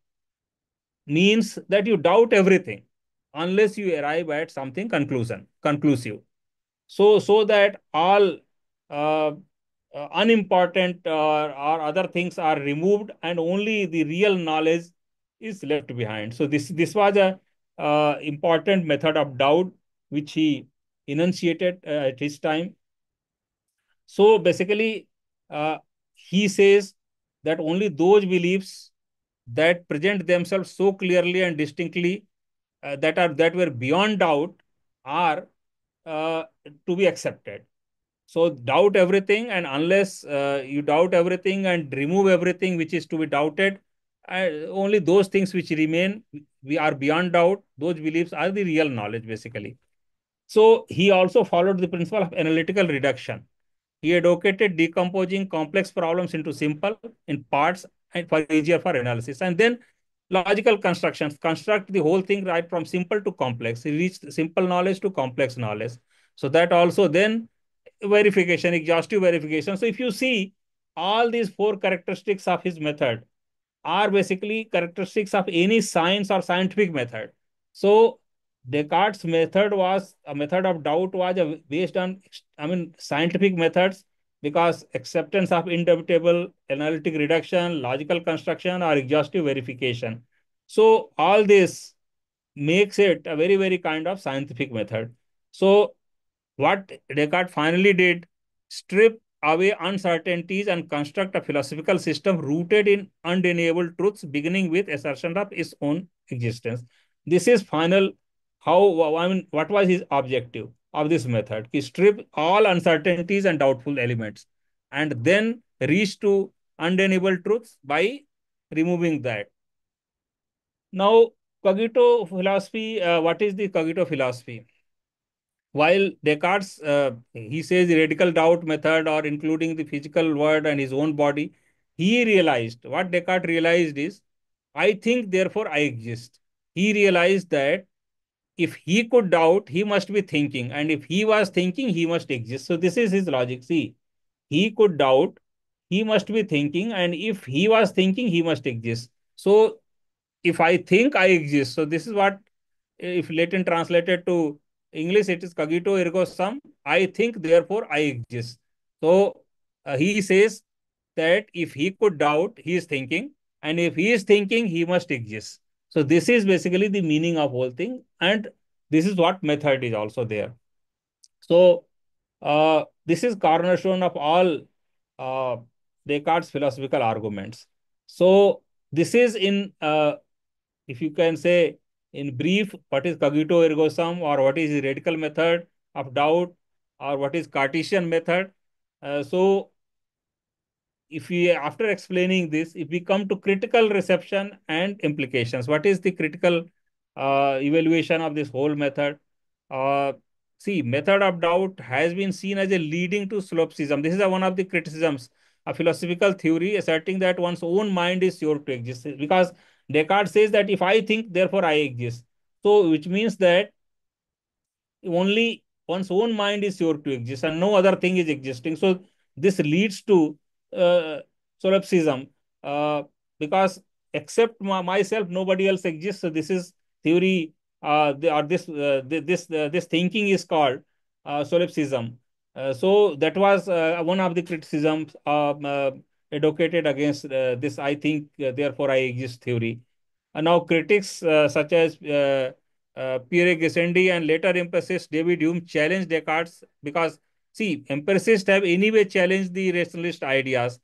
means that you doubt everything unless you arrive at something conclusive. So that all uh, unimportant or other things are removed, and only the real knowledge is left behind. So this was a important method of doubt which he enunciated at his time. So basically, uh, he says that only those beliefs that present themselves so clearly and distinctly, that were beyond doubt, are uh, to be accepted. So doubt everything, and unless you doubt everything and remove everything which is to be doubted, only those things which remain, we are beyond doubt, those beliefs are the real knowledge, basically. So he also followed the principle of analytical reduction. He advocated decomposing complex problems into simple in parts and for easier for analysis. And then logical constructions, construct the whole thing right from simple to complex. He reached simple knowledge to complex knowledge. So that also then verification, exhaustive verification. So if you see all these four characteristics of his method are basically characteristics of any science or scientific method. So Descartes' method was a method of doubt was based on, I mean, scientific methods, because acceptance of indubitable analytic reduction, logical construction, or exhaustive verification. So all this makes it a very, very kind of scientific method. So what Descartes finally did, strip away uncertainties and construct a philosophical system rooted in undeniable truths, beginning with assertion of his own existence. This is final. How, I mean, what was his objective of this method? He stripped all uncertainties and doubtful elements, and then reach to undeniable truths by removing that. Now, cogito philosophy. What is the cogito philosophy? While Descartes, he says the radical doubt method or including the physical world and his own body, he realized what Descartes realized is, I think, therefore I exist. He realized that if he could doubt, he must be thinking. And if he was thinking, he must exist. So this is his logic. See, he could doubt, he must be thinking. And if he was thinking, he must exist. So if I think, I exist. So this is what, if Latin translated to English, it is cogito ergo sum. I think, therefore I exist. So he says that if he could doubt, he is thinking, and if he is thinking, he must exist. So this is basically the meaning of whole thing, and this is what method is also there. So this is cornerstone of all uh, Descartes' philosophical arguments. So this is in if you can say in brief, what is cogito ergo sum, or what is the radical method of doubt, or what is Cartesian method. So if we, after explaining this, if we come to critical reception and implications, what is the critical evaluation of this whole method? Uh, See, method of doubt has been seen as a leading to solipsism. This is one of the criticisms, a philosophical theory asserting that one's own mind is sure to exist. Because Descartes says that if I think, therefore I exist. So, which means that only one's own mind is sure to exist and no other thing is existing. So this leads to uh, solipsism, uh, because except myself, nobody else exists. So this is theory, or this thinking is called solipsism. So that was one of the criticisms advocated against this. I think, therefore I exist theory. Now, critics such as Pierre Gassendi and later empiricist David Hume challenged Descartes because, see, empiricists have anyway challenged the rationalist ideas.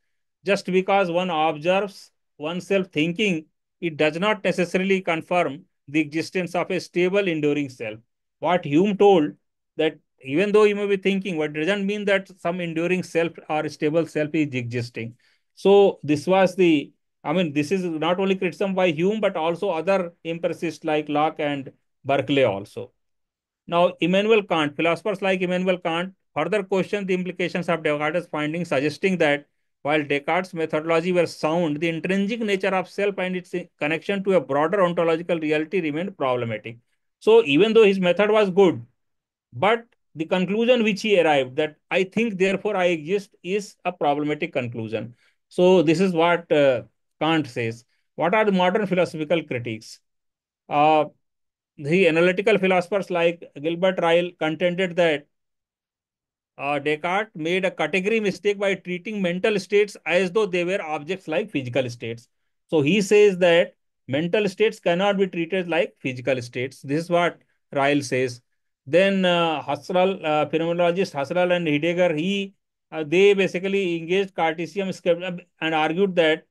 Just because one observes oneself thinking, it does not necessarily confirm the existence of a stable, enduring self. What Hume told, that even though you may be thinking, but it doesn't mean that some enduring self or stable self is existing. So this was the, I mean, this is not only criticism by Hume, but also other empiricists like Locke and Berkeley also. Now, Immanuel Kant, philosophers like Immanuel Kant further question the implications of Descartes' findings, suggesting that while Descartes' methodology were sound, the intrinsic nature of self and its connection to a broader ontological reality remained problematic. So, even though his method was good, but the conclusion which he arrived, that I think, therefore I exist, is a problematic conclusion. So, this is what Kant says. What are the modern philosophical critiques? Uh, the analytical philosophers like Gilbert Ryle contended that Descartes made a category mistake by treating mental states as though they were objects like physical states. So he says that mental states cannot be treated like physical states. This is what Ryle says. Then Husserl, phenomenologist Husserl and Heidegger, they basically engaged Cartesian skepticism and argued that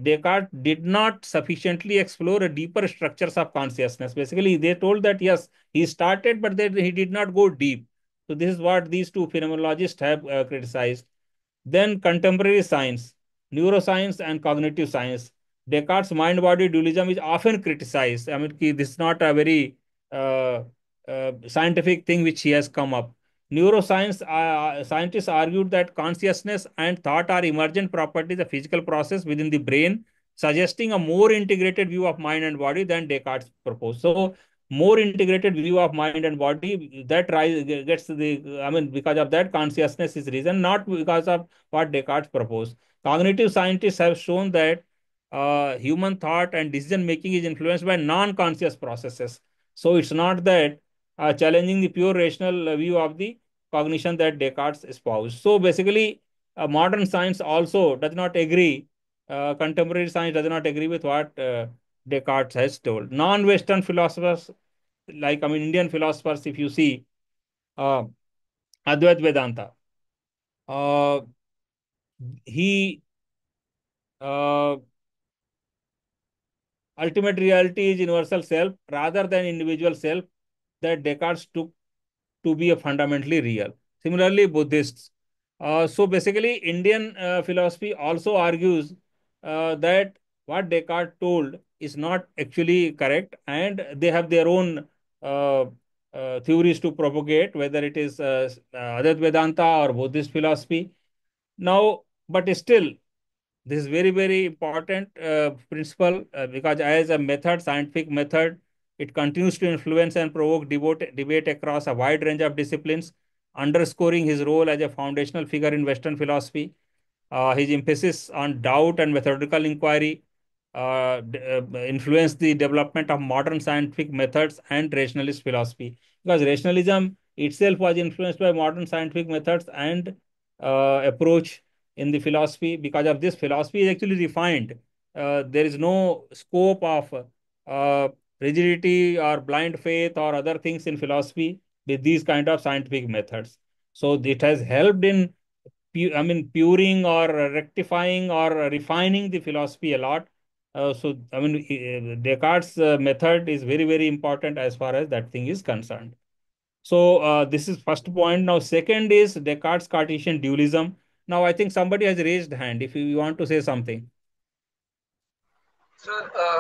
Descartes did not sufficiently explore a deeper structures of consciousness. Basically, they told that yes, he started, but then he did not go deep. So this is what these two phenomenologists have criticized. Then contemporary science, neuroscience and cognitive science. Descartes' mind-body dualism is often criticized. I mean, this is not a very uh, scientific thing which he has come up. Neuroscience scientists argued that consciousness and thought are emergent properties of physical process within the brain, suggesting a more integrated view of mind and body than Descartes proposed. So, more integrated view of mind and body that gets the. I mean, because of that, consciousness is reason, not because of what Descartes proposed. Cognitive scientists have shown that human thought and decision making is influenced by non-conscious processes. So it's not that challenging the pure rational view of the cognition that Descartes espoused. So basically, modern science also does not agree. Contemporary science does not agree with what Descartes has told. Non-Western philosophers, like I mean Indian philosophers, if you see uh, Advait Vedanta, uh, he uh, ultimate reality is universal self rather than individual self that Descartes took to be a fundamentally real. Similarly, Buddhists. So basically, Indian philosophy also argues that what Descartes told is not actually correct, and they have their own uh, theories to propagate, whether it is Advaita Vedanta or Buddhist philosophy. Now, but still, this is very, very important principle because as a method, scientific method, it continues to influence and provoke debate across a wide range of disciplines, underscoring his role as a foundational figure in Western philosophy. His emphasis on doubt and methodical inquiry influenced the development of modern scientific methods and rationalist philosophy. Because rationalism itself was influenced by modern scientific methods and approach in the philosophy. Because of this, philosophy is actually refined. There is no scope of uh, rigidity or blind faith or other things in philosophy with these kind of scientific methods. So it has helped in I mean, puring or rectifying or refining the philosophy a lot. So, I mean, Descartes' method is very, very important as far as that thing is concerned. So, this is first point. Now, second is Descartes' Cartesian dualism. Now, I think somebody has raised hand if you want to say something. So,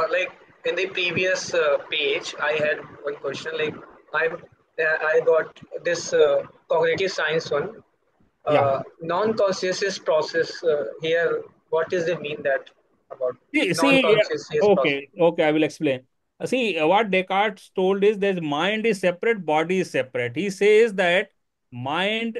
like in the previous page, I had one question. Like I got this cognitive science one. Yeah. Non-conscious process here. What does it mean that about Yeah, non-conscious process? okay, I will explain. See, what Descartes told is that mind is separate, body is separate. He says that mind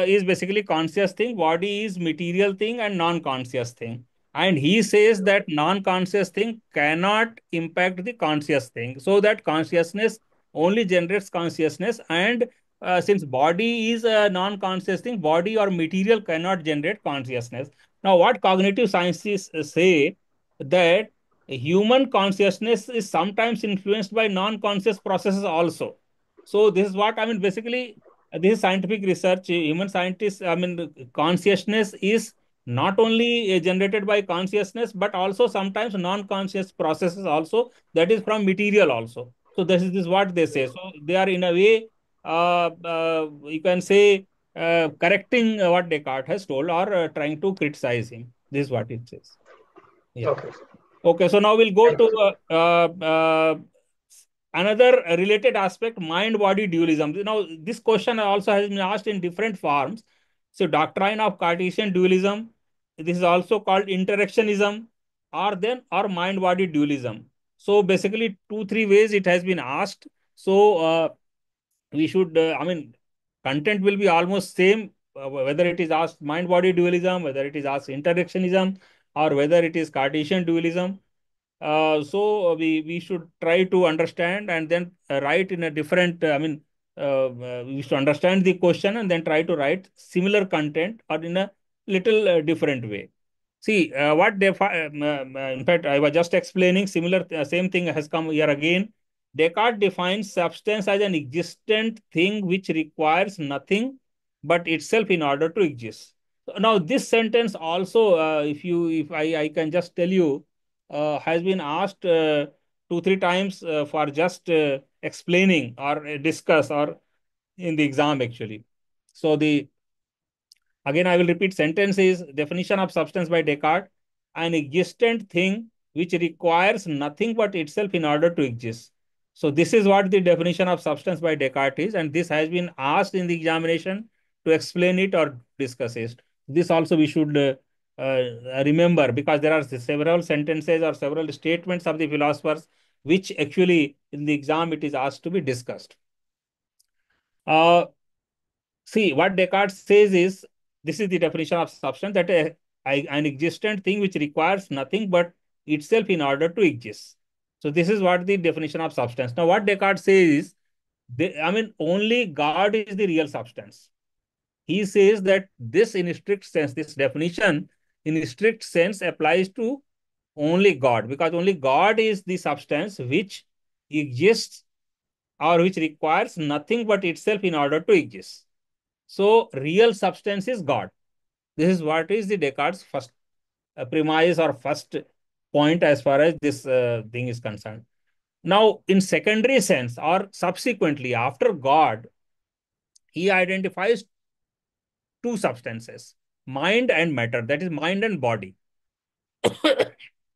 is basically conscious thing, body is material thing and non-conscious thing. And he says that non-conscious thing cannot impact the conscious thing. So that consciousness only generates consciousness. And since body is a non-conscious thing, body or material cannot generate consciousness. Now, what cognitive scientists say that human consciousness is sometimes influenced by non-conscious processes also. So this is what I mean. Basically, this is scientific research. Human scientists, I mean, consciousness is not only generated by consciousness, but also sometimes non-conscious processes also. That is from material also. So this is what they say. So they are in a way, you can say, correcting what Descartes has told or trying to criticize him. This is what it says. Yeah. Okay, Okay, so now we'll go thank to you. another related aspect, mind-body dualism. Now, this question also has been asked in different forms. So, doctrine of Cartesian dualism, this is also called interactionism, or mind-body dualism. So, basically, two, three ways it has been asked. So, we should, I mean, content will be almost same, whether it is asked mind-body dualism, whether it is asked interactionism, or whether it is Cartesian dualism. So we should try to understand and then write in a different. We should understand the question and then try to write similar content or in a little different way. See, in fact, I was just explaining similar, same thing has come here again. Descartes defines substance as an existent thing which requires nothing but itself in order to exist. So now, this sentence also, if I can just tell you, has been asked two, three times for just explaining or discuss or in the exam actually. So the again, I will repeat sentence is definition of substance by Descartes, an existent thing which requires nothing but itself in order to exist. So this is what the definition of substance by Descartes is, and this has been asked in the examination to explain it or discuss it. This also we should remember, because there are several sentences or several statements of the philosophers which actually in the exam it is asked to be discussed. See, what Descartes says is, this is the definition of substance, that an existent thing which requires nothing but itself in order to exist. So this is what the definition of substance. Now, what Descartes says is, only God is the real substance. He says that this, in strict sense, this definition in strict sense applies to only God, because only God is the substance which exists or which requires nothing but itself in order to exist. So real substance is God. This is what is the Descartes' first premise or first point as far as this thing is concerned. Now, in secondary sense or subsequently after God, he identifies two substances, mind and matter, that is mind and body,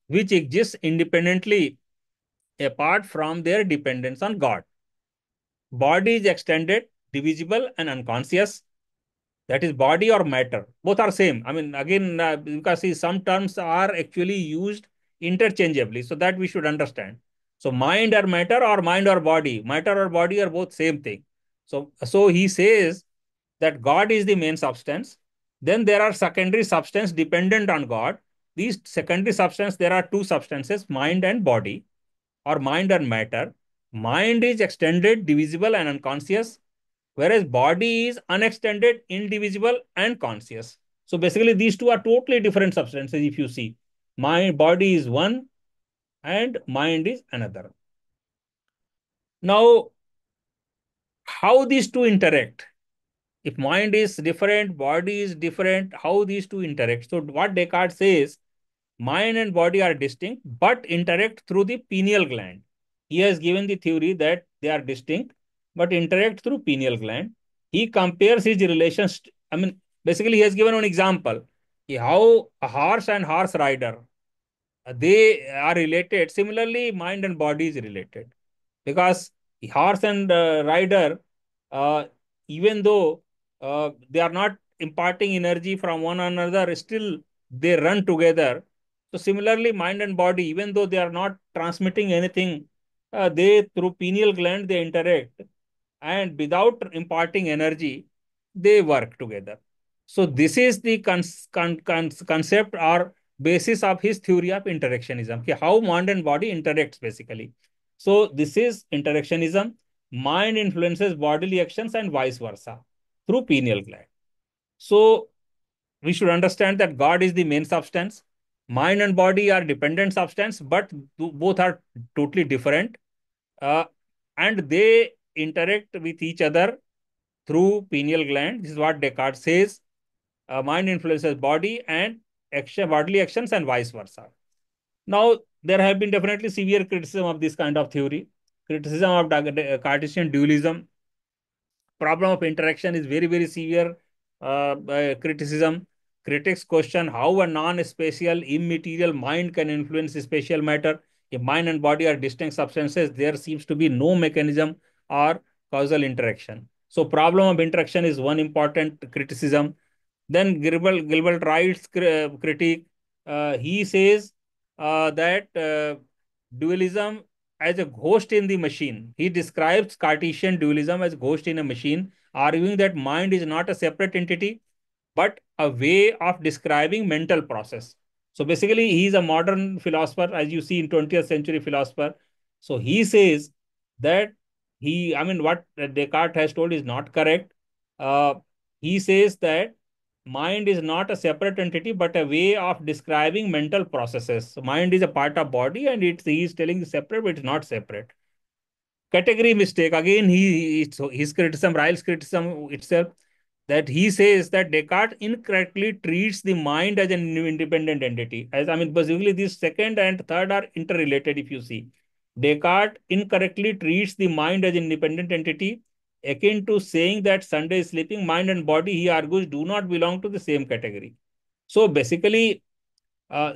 which exist independently apart from their dependence on God. Body is extended, divisible, and unconscious. That is body or matter. Both are same. Again, because see, some terms are actually used interchangeably, so that we should understand. So mind or matter, or mind or body. Matter or body are both same thing. So he says that God is the main substance. Then there are secondary substance dependent on God. These secondary substance, there are two substances, mind and body, or mind and matter. Mind is extended, divisible, and unconscious, whereas body is unextended, indivisible, and conscious. So basically, these two are totally different substances. If you see, my body is one and mind is another. Now, how these two interact? If mind is different, body is different, how these two interact? So what Descartes says, mind and body are distinct but interact through the pineal gland. He has given the theory that they are distinct but interact through pineal gland. He compares his relations. Basically, he has given an example how a horse and horse rider, they are related. Similarly, mind and body is related, because horse and rider, uh, even though they are not imparting energy from one another, still they run together. So similarly, mind and body, even though they are not transmitting anything, they, through pineal gland, they interact, and without imparting energy, they work together. So this is the concept or basis of his theory of interactionism, okay, how mind and body interacts basically. So this is interactionism. Mind influences bodily actions and vice versa through pineal gland. So we should understand that God is the main substance. Mind and body are dependent substance, but both are totally different. Uh, and they interact with each other through pineal gland. This is what Descartes says. Mind influences body and bodily actions and vice versa. Now, there have been definitely severe criticism of this kind of theory. Criticism of Cartesian dualism. Problem of interaction is very, very severe criticism. Critics question how a non-spatial, immaterial mind can influence spatial matter. If mind and body are distinct substances, there seems to be no mechanism or causal interaction. So problem of interaction is one important criticism. Then Gilbert writes critique. He says that dualism as a ghost in the machine. He describes Cartesian dualism as ghost in a machine, arguing that mind is not a separate entity, but a way of describing mental process. So basically, he is a modern philosopher, as you see in 20th century philosopher. So he says that what Descartes has told is not correct. Uh, he says that mind is not a separate entity, but a way of describing mental processes. So mind is a part of body, and he is telling separate, but it's not separate. Category mistake. Again, so his criticism, Ryle's criticism itself, that he says that Descartes incorrectly treats the mind as an independent entity. Basically, this second and third are interrelated. If you see, Descartes incorrectly treats the mind as an independent entity, akin to saying that Sunday is sleeping. Mind and body, he argues, do not belong to the same category. So basically,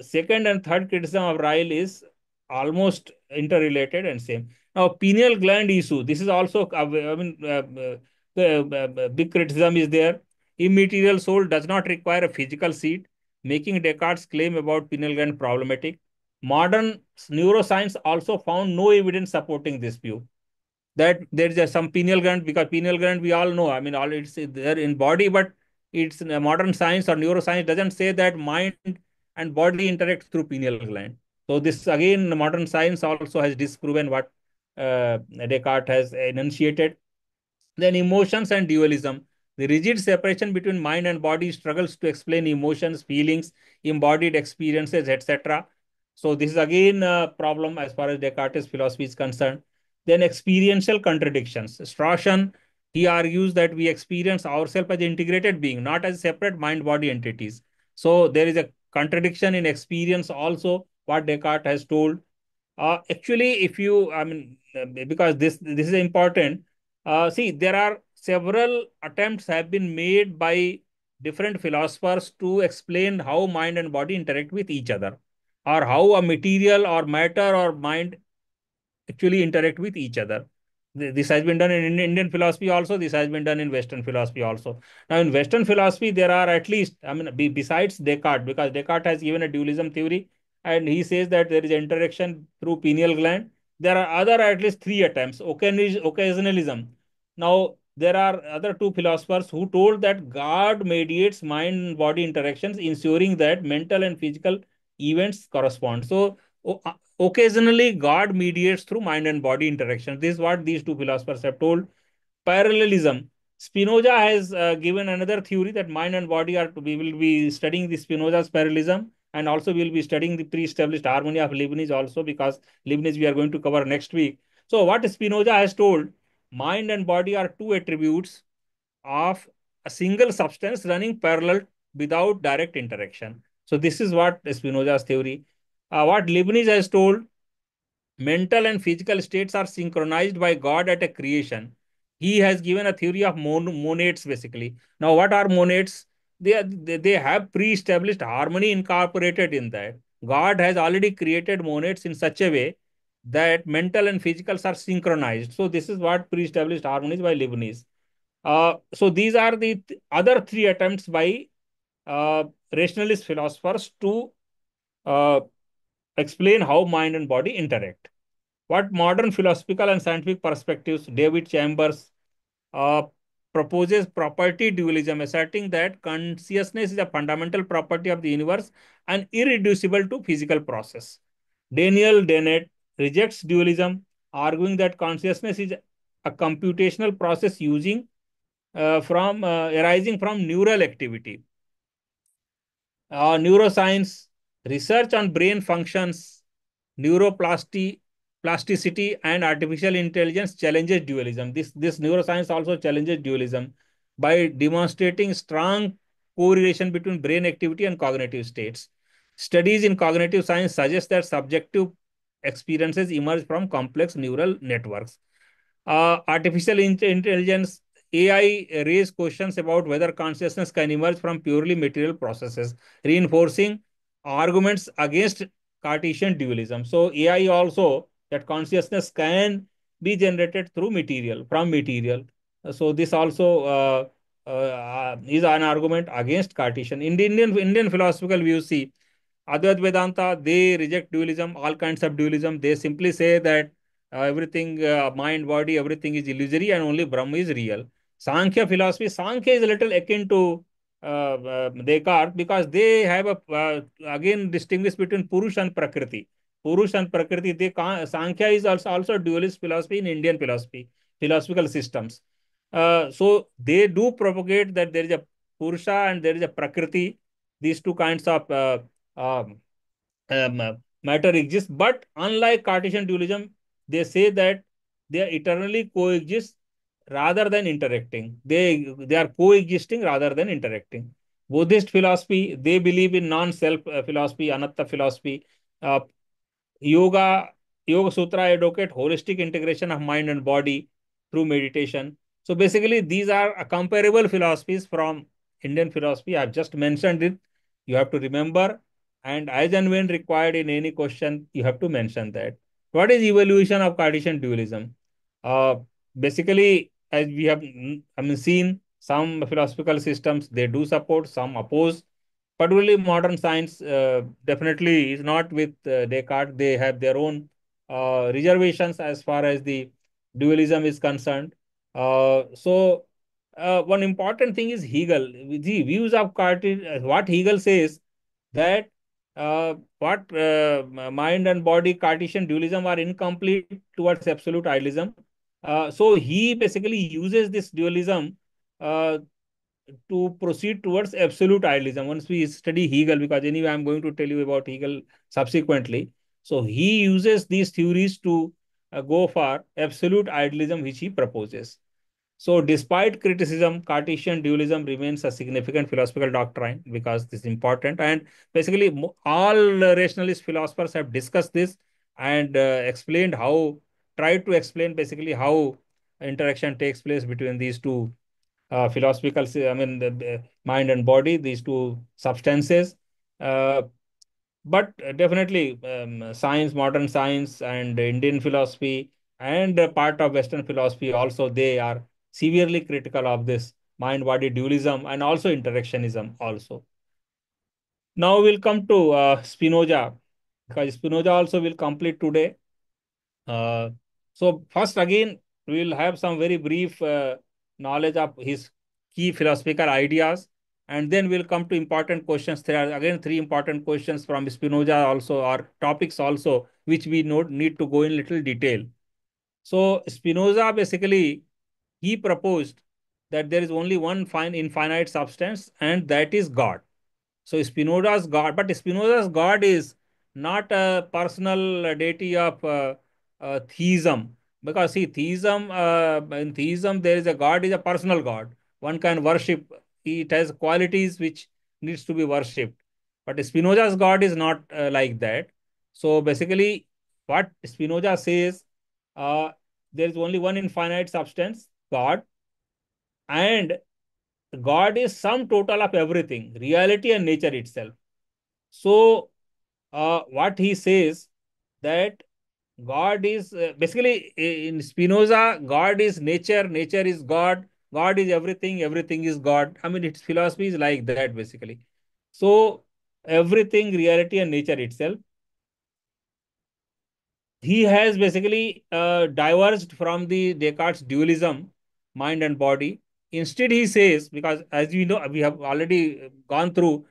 Second and third criticism of Ryle is almost interrelated and same. Now, pineal gland issue. This is also, big criticism is there. Immaterial soul does not require a physical seat, making Descartes' claim about pineal gland problematic. Modern neuroscience also found no evidence supporting this view that there is some pineal gland, because pineal gland we all know, I mean, all it's there in body, but it's modern science or neuroscience doesn't say that mind and body interact through pineal gland. So this again, modern science also has disproven what Descartes has enunciated. Then emotions and dualism. The rigid separation between mind and body struggles to explain emotions, feelings, embodied experiences, etc. So this is again a problem as far as Descartes' philosophy is concerned. Then experiential contradictions. Strauss, he argues that we experience ourselves as integrated being, not as separate mind-body entities. So there is a contradiction in experience also, what Descartes has told. Actually, if you, I mean, because this is important. See, there are several attempts have been made by different philosophers to explain how mind and body interact with each other, or how a material or matter or mind actually interact with each other. This has been done in Indian philosophy also. This has been done in Western philosophy also. Now, in Western philosophy, there are at least, I mean, besides Descartes, because Descartes has given a dualism theory, and he says that there is interaction through pineal gland. There are other at least three attempts. Occasionalism. Now, there are other two philosophers who told that God mediates mind and body interactions, ensuring that mental and physical events correspond. So, occasionally, God mediates through mind and body interaction. This is what these two philosophers have told. Parallelism. Spinoza has given another theory that mind and body are. We will be studying the Spinoza's parallelism, and also we will be studying the pre-established harmony of Leibniz also, because Leibniz we are going to cover next week. So, what Spinoza has told, mind and body are two attributes of a single substance running parallel without direct interaction. So, this is what Spinoza's theory. What Leibniz has told, mental and physical states are synchronized by God at a creation. He has given a theory of monads basically. Now, what are monads? They have pre-established harmony incorporated in that. God has already created monads in such a way that mental and physicals are synchronized. So, this is what pre-established harmony is by Leibniz. So, these are the other three attempts by rationalist philosophers to uh, explain how mind and body interact. What modern philosophical and scientific perspectives, David Chambers uh, proposes property dualism, asserting that consciousness is a fundamental property of the universe and irreducible to physical process. Daniel Dennett rejects dualism, arguing that consciousness is a computational process using from arising from neural activity. Neuroscience, research on brain functions, plasticity, and artificial intelligence challenges dualism. This neuroscience also challenges dualism by demonstrating strong correlation between brain activity and cognitive states. Studies in cognitive science suggest that subjective experiences emerge from complex neural networks. Artificial intelligence, AI, raise questions about whether consciousness can emerge from purely material processes, reinforcing arguments against Cartesian dualism. So AI also, that consciousness can be generated through material, from material. So this also is an argument against Cartesian. In the Indian philosophical view, see, Advait Vedanta, they reject dualism, all kinds of dualism. They simply say that everything, mind, body, everything is illusory and only Brahma is real. Sankhya philosophy, Sankhya is a little akin to Descartes, because they have a, again distinguish between Purush and Prakriti. Purush and Prakriti, they can't, Sankhya is also dualist philosophy in Indian philosophy, philosophical systems. So they do propagate that there is a Purusha and there is a Prakriti, these two kinds of um, matter exists. But unlike Cartesian dualism, they say that they eternally coexist rather than interacting. They are coexisting rather than interacting. Buddhist philosophy, they believe in non-self philosophy, anatta philosophy. Uh, yoga, Yoga Sutra advocate holistic integration of mind and body through meditation. So basically, these are comparable philosophies from Indian philosophy. I've just mentioned it. You have to remember and as and when required in any question, you have to mention that. What is evaluation of Cartesian dualism? Uh, Basically, as we have seen, some philosophical systems they do support, some oppose. Particularly modern science definitely is not with Descartes. They have their own reservations as far as the dualism is concerned. One important thing is Hegel. The views of Cartesian, what Hegel says that what mind and body Cartesian dualism are incomplete towards absolute idealism. So he basically uses this dualism uh, to proceed towards absolute idealism once we study Hegel, because anyway, I'm going to tell you about Hegel subsequently. So he uses these theories to go for absolute idealism, which he proposes. So, despite criticism, Cartesian dualism remains a significant philosophical doctrine because this is important. And basically, all rationalist philosophers have discussed this and explained how, tried to explain basically how interaction takes place between these two philosophical, the mind and body, these two substances. Uh, but definitely, science, modern science, and Indian philosophy, and part of Western philosophy also, they are severely critical of this mind-body dualism and also interactionism also. Now we'll come to Spinoza, because Spinoza also will complete today. Uh, so first again, we will have some very brief knowledge of his key philosophical ideas, and then we'll come to important questions. There are again three important questions from Spinoza also, or topics also, which we need to go in little detail. So Spinoza basically he proposed that there is only one infinite substance, and that is God. So Spinoza's God, but Spinoza's God is not a personal deity of theism, because see, theism in theism there is a God is a personal God. One can worship. It has qualities which needs to be worshipped. But Spinoza's God is not like that. So basically, what Spinoza says, uh, there is only one infinite substance, God, and God is sum total of everything, reality and nature itself. So, what he says that God is basically in Spinoza, God is nature, nature is God, God is everything, everything is God. I mean, its philosophy is like that basically. So, everything, reality, and nature itself. He has basically diverged from the Descartes' dualism, mind and body. Instead, he says, because as we know, we have already gone through,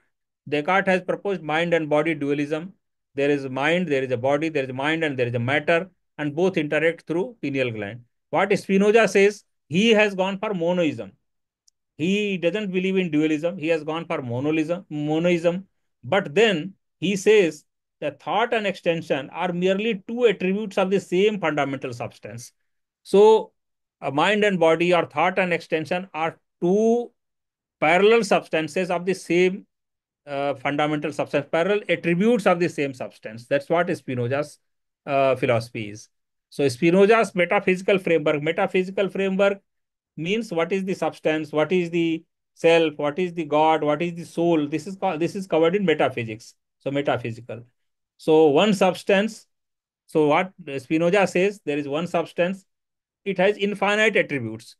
Descartes has proposed mind and body dualism. There is mind, there is a body, there is a mind, and there is a matter, and both interact through pineal gland. What Spinoza says, he has gone for monoism. He doesn't believe in dualism. He has gone for monoism. But then he says that thought and extension are merely two attributes of the same fundamental substance. So, mind and body, or thought and extension, are two parallel substances of the same fundamental substance, parallel attributes of the same substance. That's what Spinoza's philosophy is. So, Spinoza's metaphysical framework means what is the substance, what is the self, what is the God, what is the soul. This is covered in metaphysics. So, metaphysical. So, one substance. So, what Spinoza says, there is one substance, it has infinite attributes.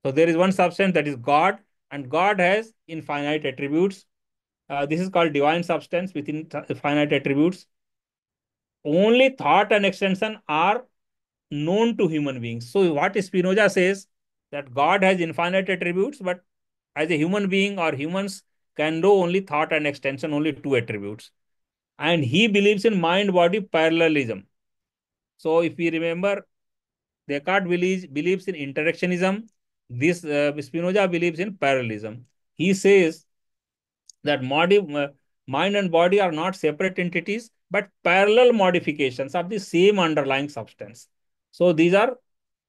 So there is one substance, that is God, and God has infinite attributes. This is called divine substance with infinite attributes. Only thought and extension are known to human beings. So what Spinoza says, that God has infinite attributes, but as a human being or humans can know only thought and extension, only two attributes. And he believes in mind-body parallelism. So if we remember, Descartes believes in interactionism. This Spinoza believes in parallelism. He says that mind and body are not separate entities, but parallel modifications of the same underlying substance. So these are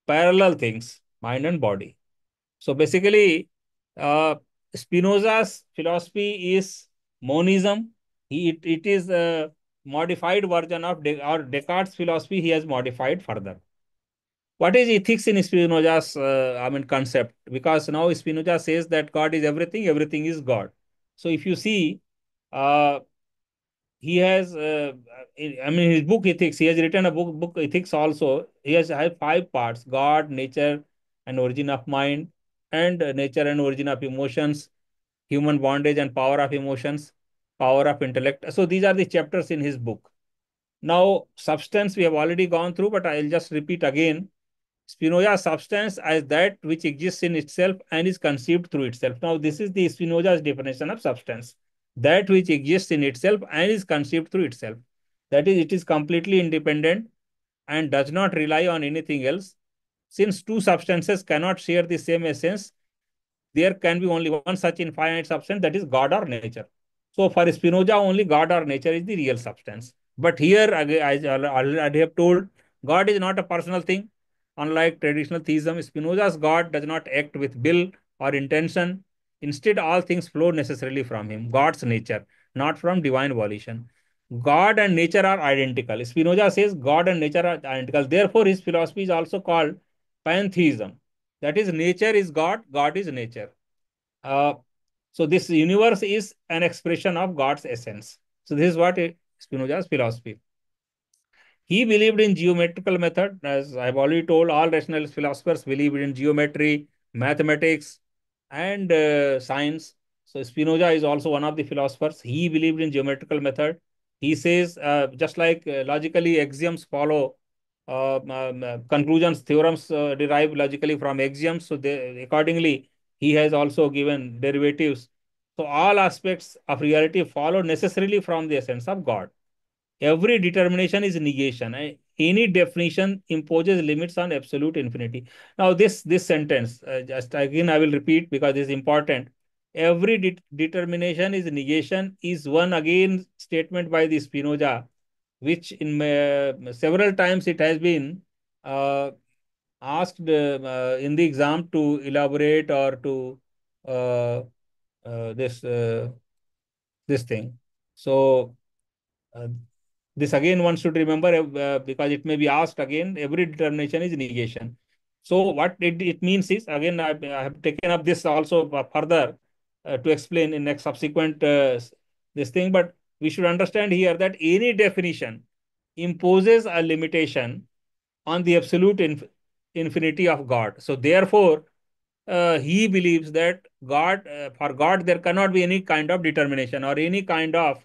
parallel things, mind and body. So basically, uh, Spinoza's philosophy is monism. It is a modified version of Descartes' philosophy. He has modified further. What is ethics in Spinoza's concept? Because now Spinoza says that God is everything, everything is God. So if you see, uh, he has, I mean, his book Ethics, he has written a book Ethics also. He has five parts: God, nature, and origin of mind, and nature and origin of emotions, human bondage and power of emotions, power of intellect. So these are the chapters in his book. Now, substance we have already gone through, but I'll just repeat again. Spinoza's substance as that which exists in itself and is conceived through itself. Now, this is the Spinoza's definition of substance: that which exists in itself and is conceived through itself. That is, it is completely independent and does not rely on anything else. Since two substances cannot share the same essence, there can be only one such infinite substance, that is God or nature. So for Spinoza, only God or nature is the real substance. But here, as I already have told, God is not a personal thing. Unlike traditional theism, Spinoza's God does not act with will or intention. Instead, all things flow necessarily from him, God's nature, not from divine volition. God and nature are identical. Spinoza says God and nature are identical. Therefore, his philosophy is also called pantheism. That is, nature is God, God is nature. Uh, so this universe is an expression of God's essence. So this is what Spinoza's philosophy. He believed in geometrical method. As I've already told, all rationalist philosophers believed in geometry, mathematics, and science. So Spinoza is also one of the philosophers. He believed in geometrical method. He says, just like logically axioms follow conclusions, theorems derive logically from axioms. So accordingly, he has also given derivatives. So all aspects of reality follow necessarily from the essence of God. Every determination is negation. Any definition imposes limits on absolute infinity. Now, this sentence, just again, I will repeat because it is important. Every determination is negation is one again statement by the Spinoza, which in several times it has been uh, asked in the exam to elaborate or to uh, this this thing. So. Uh, this again one should remember because it may be asked again. Every determination is negation. So what it means is, again, I have taken up this also further to explain in next subsequent this thing. But we should understand here that any definition imposes a limitation on the absolute infinity of God. So therefore, he believes that for God, there cannot be any kind of determination or any kind of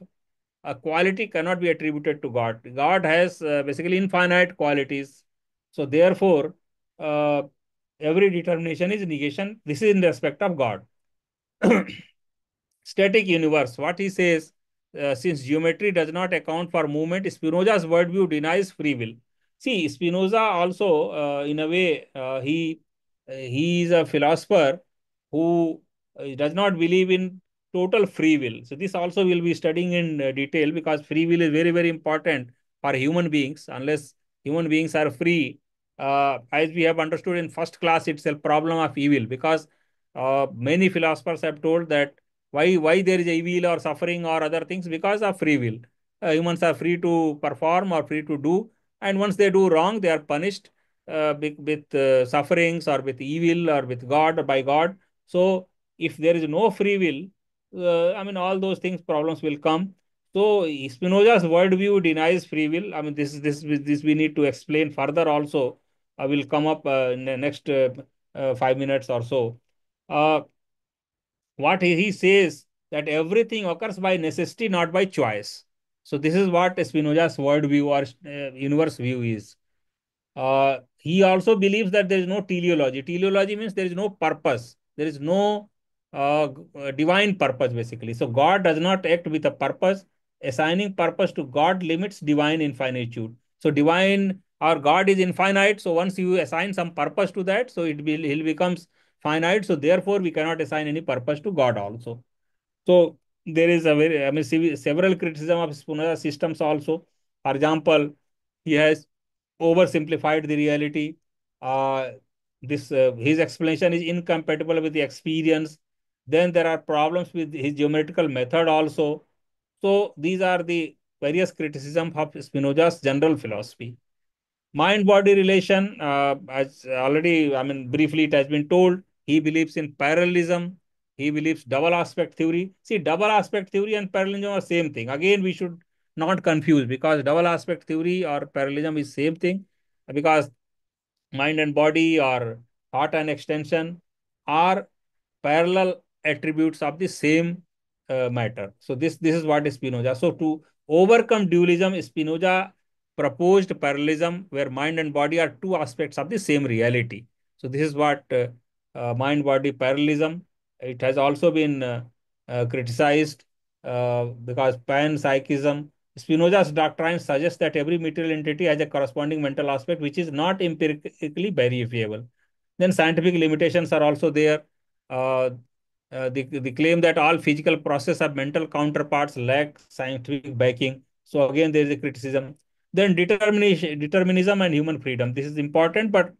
a quality cannot be attributed to God. God has basically infinite qualities. So therefore, uh, every determination is negation. This is in respect of God. Static universe. What he says, since geometry does not account for movement, Spinoza's worldview denies free will. See, Spinoza also, in a way, he is a philosopher who does not believe in total free will. So this also will be studying in detail because free will is very, very important for human beings. Unless human beings are free, as we have understood in first class, it's a problem of evil, because many philosophers have told that why there is evil or suffering or other things, because of free will. Humans are free to perform or free to do, and once they do wrong, they are punished with sufferings or with evil or with God or by God. So if there is no free will, I mean, all those things, problems will come. So Spinoza's worldview denies free will. I mean, this we need to explain further also. I will come up in the next 5 minutes or so. Uh, what he says, that everything occurs by necessity, not by choice. So this is what Spinoza's worldview or universe view is. He also believes that there is no teleology. Teleology means there is no purpose. There is no divine purpose, basically. So God does not act with a purpose. Assigning purpose to God limits divine infinitude. So divine or God is infinite. So once you assign some purpose to that, so he becomes finite. So therefore, we cannot assign any purpose to God also. So there is a very, I mean, several criticism of Spinoza systems also. For example, he has oversimplified the reality. Uh, this his explanation is incompatible with the experience. Then there are problems with his geometrical method also. So these are the various criticisms of Spinoza's general philosophy. Mind body relation, as already, I mean, briefly, it has been told, he believes in parallelism. He believes double aspect theory. See, double aspect theory and parallelism are same thing. Again, we should not confused, because double aspect theory or parallelism is same thing, because mind and body or thought and extension are parallel attributes of the same matter. So this is what is Spinoza. So to overcome dualism, Spinoza proposed parallelism where mind and body are two aspects of the same reality. So this is what mind body parallelism. It has also been criticized because panpsychism. Spinoza's doctrine suggests that every material entity has a corresponding mental aspect which is not empirically verifiable. Then scientific limitations are also there. Uh, the claim that all physical processes have mental counterparts lack scientific backing. So again, there is a criticism. Then determinism and human freedom. This is important, but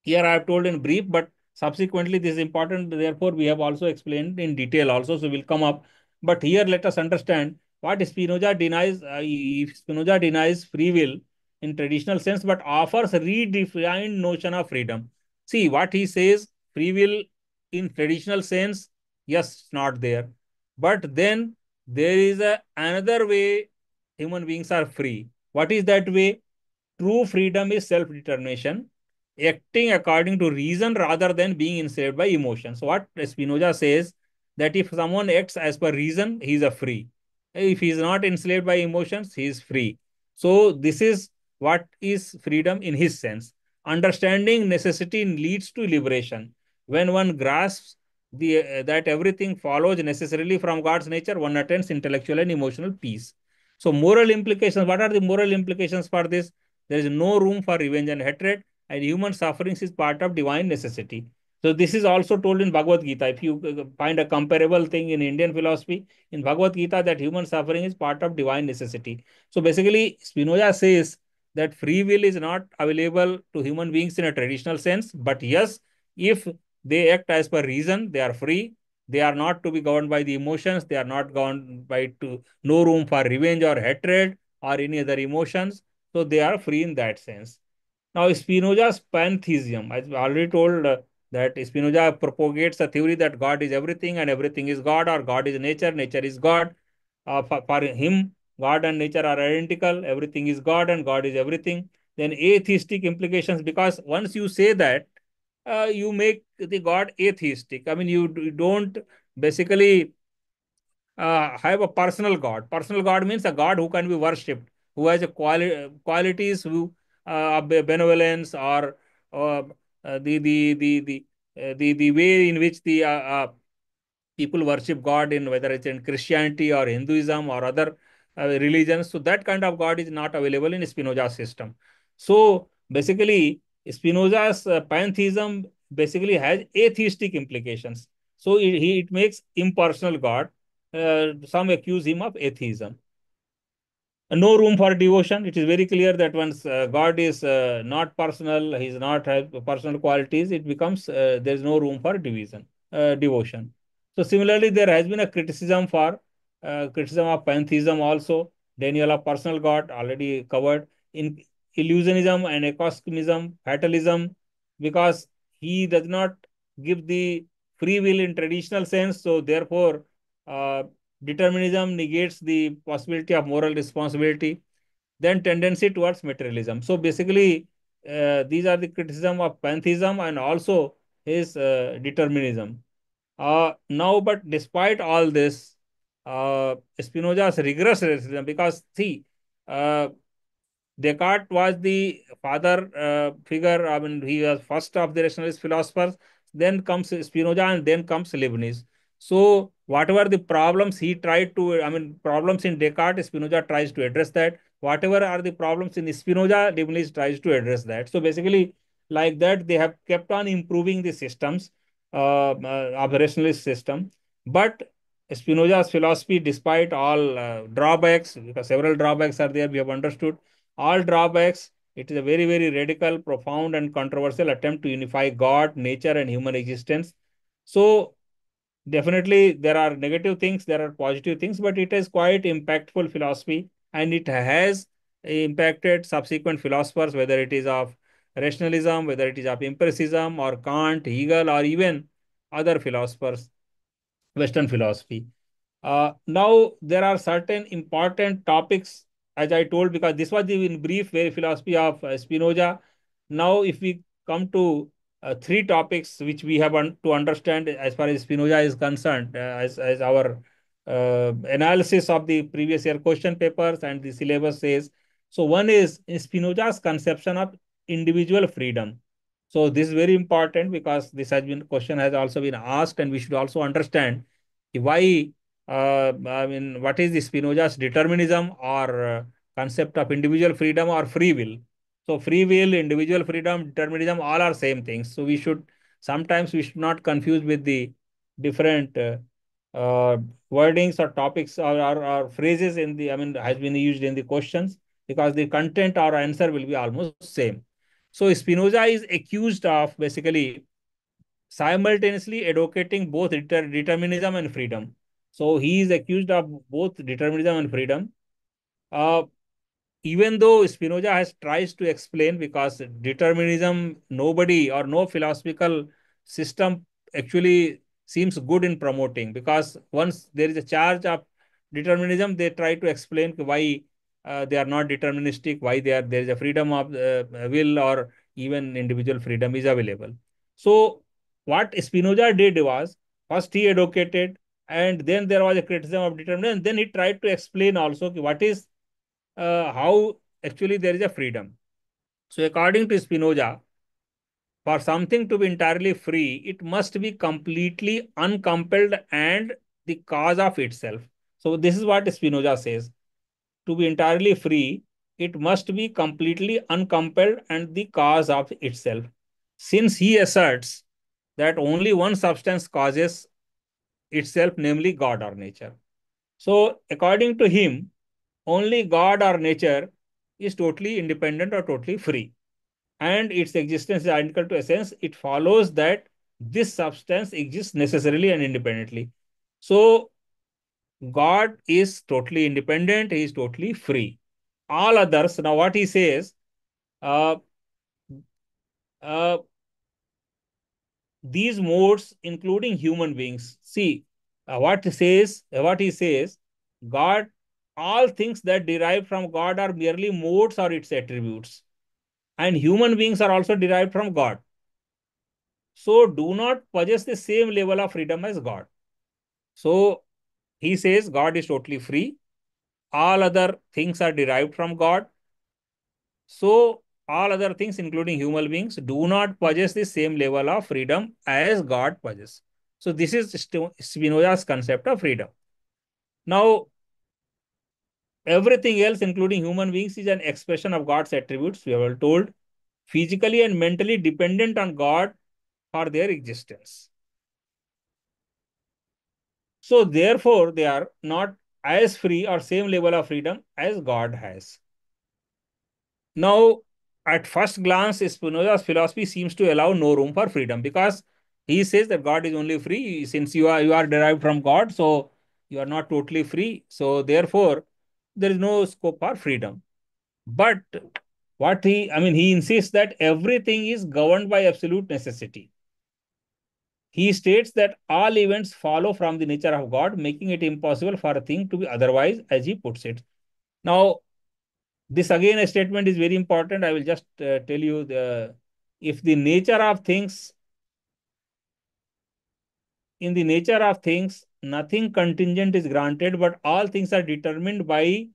here I have told in brief, but subsequently this is important. Therefore, we have also explained in detail also. So will come up. But here let us understand what Spinoza denies. If Spinoza denies free will in traditional sense, but offers redefined notion of freedom. See what he says: free will in traditional sense, yes, not there. But then there is another way human beings are free. What is that way? True freedom is self determination, acting according to reason rather than being enslaved by emotion. So, what Spinoza says that if someone acts as per reason, he is a free. If he is not enslaved by emotions, he is free. So, this is what is freedom in his sense. Understanding necessity leads to liberation. When one grasps that everything follows necessarily from God's nature, one attains intellectual and emotional peace. So, moral implications. What are the moral implications for this? There is no room for revenge and hatred, and human sufferings is part of divine necessity. So this is also told in Bhagavad Gita. If you find a comparable thing in Indian philosophy, in Bhagavad Gita, that human suffering is part of divine necessity. So basically, Spinoza says that free will is not available to human beings in a traditional sense, but yes, if they act as per reason, they are free. They are not to be governed by the emotions. They are not governed by to no room for revenge or hatred or any other emotions, so they are free in that sense. Now, Spinoza's pantheism, I already told that Spinoza propagates a theory that God is everything and everything is God, or God is nature, nature is God. For him, God and nature are identical, everything is God and God is everything. Then atheistic implications, because once you say that, you make the God atheistic. I mean, you don't basically have a personal God. Personal God means a God who can be worshipped, who has a qualities who benevolence or uh, the way in which the people worship God in whether it's in Christianity or Hinduism or other religions. So that kind of God is not available in Spinoza's system. So basically, Spinoza's pantheism basically has atheistic implications. So it makes impersonal God. Some accuse him of atheism. No room for devotion. It is very clear that once God is not personal, he is not have personal qualities, it becomes there is no room for devotion. So similarly, there has been a criticism of pantheism also. Daniel of personal God already covered in illusionism and ecosystemism, fatalism, because he does not give the free will in traditional sense. So therefore, uh, determinism negates the possibility of moral responsibility. Then tendency towards materialism. So basically, these are the criticism of pantheism and also his determinism. But despite all this, Spinoza's rigorous rationalism, because see, uh, Descartes was the father figure. I mean, he was first of the rationalist philosophers. Then comes Spinoza, and then comes Leibniz. So, whatever the problems he tried to, I mean, problems in Descartes, Spinoza tries to address that. Whatever are the problems in Spinoza, Leibniz tries to address that. So, basically, like that, they have kept on improving the systems of the rationalist system. But Spinoza's philosophy, despite all drawbacks, because several drawbacks are there, we have understood all drawbacks. It is a very, very radical, profound, and controversial attempt to unify God, nature, and human existence. So, definitely, there are negative things, there are positive things, but it is quite impactful philosophy, and it has impacted subsequent philosophers, whether it is of rationalism, whether it is of empiricism, or Kant, Hegel, or even other philosophers, Western philosophy. Now, there are certain important topics, as I told, because this was the in brief very philosophy of Spinoza. Now, if we come to three topics which we have to understand as far as Spinoza is concerned, as our analysis of the previous year question papers and the syllabus says. So, one is Spinoza's conception of individual freedom. So, this is very important because this has been question has also been asked, and we should also understand why I mean, what is the Spinoza's determinism or concept of individual freedom or free will? So, free will, individual freedom, determinism, all are same things. So, we should sometimes we should not confuse with the different uh, wordings or topics or phrases in the, I mean, has been used in the questions because the content or answer will be almost same. So, Spinoza is accused of basically simultaneously advocating both determinism and freedom. So he is accused of both determinism and freedom. Uh, Even though Spinoza has tries to explain, because determinism, nobody or no philosophical system actually seems good in promoting, because once there is a charge of determinism, they try to explain why they are not deterministic, why there is a freedom of will or even individual freedom is available. So what Spinoza did was first he advocated, and then there was a criticism of determinism, and then he tried to explain also what is how actually there is a freedom. So, according to Spinoza, for something to be entirely free, it must be completely uncompelled and the cause of itself. So, this is what Spinoza says. To be entirely free, it must be completely uncompelled and the cause of itself. Since he asserts that only one substance causes itself, namely God or nature. So, according to him, only God or nature is totally independent or totally free, and its existence is identical to essence. It follows that this substance exists necessarily and independently. So, God is totally independent, he is totally free. All others, now what he says, uh, uh, these modes, including human beings, see what he says, God, all things that derive from God are merely modes or its attributes, and human beings are also derived from God. So do not possess the same level of freedom as God. So he says God is totally free. All other things are derived from God. So all other things, including human beings, do not possess the same level of freedom as God possesses. So this is Spinoza's concept of freedom. Now, everything else, including human beings, is an expression of God's attributes. We are told physically and mentally dependent on God for their existence. So therefore, they are not as free or same level of freedom as God has. Now, at first glance, Spinoza's philosophy seems to allow no room for freedom, because he says that God is only free since you are derived from God, so you are not totally free. So therefore, there is no scope for freedom. But he insists that everything is governed by absolute necessity. He states that all events follow from the nature of God, making it impossible for a thing to be otherwise, as he puts it. Now, this again, a statement is very important. I will just tell you if the nature of things, in the nature of things, nothing contingent is granted, but all things are determined by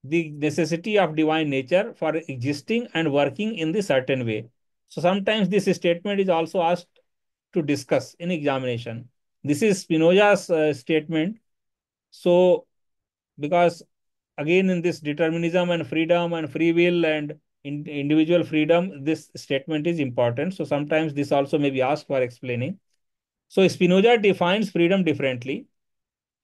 the necessity of divine nature for existing and working in the certain way. So sometimes this statement is also asked to discuss in examination. This is Spinoza's statement. So, because again, in this determinism and freedom and free will and individual freedom, this statement is important. So, sometimes this also may be asked for explaining. So, Spinoza defines freedom differently.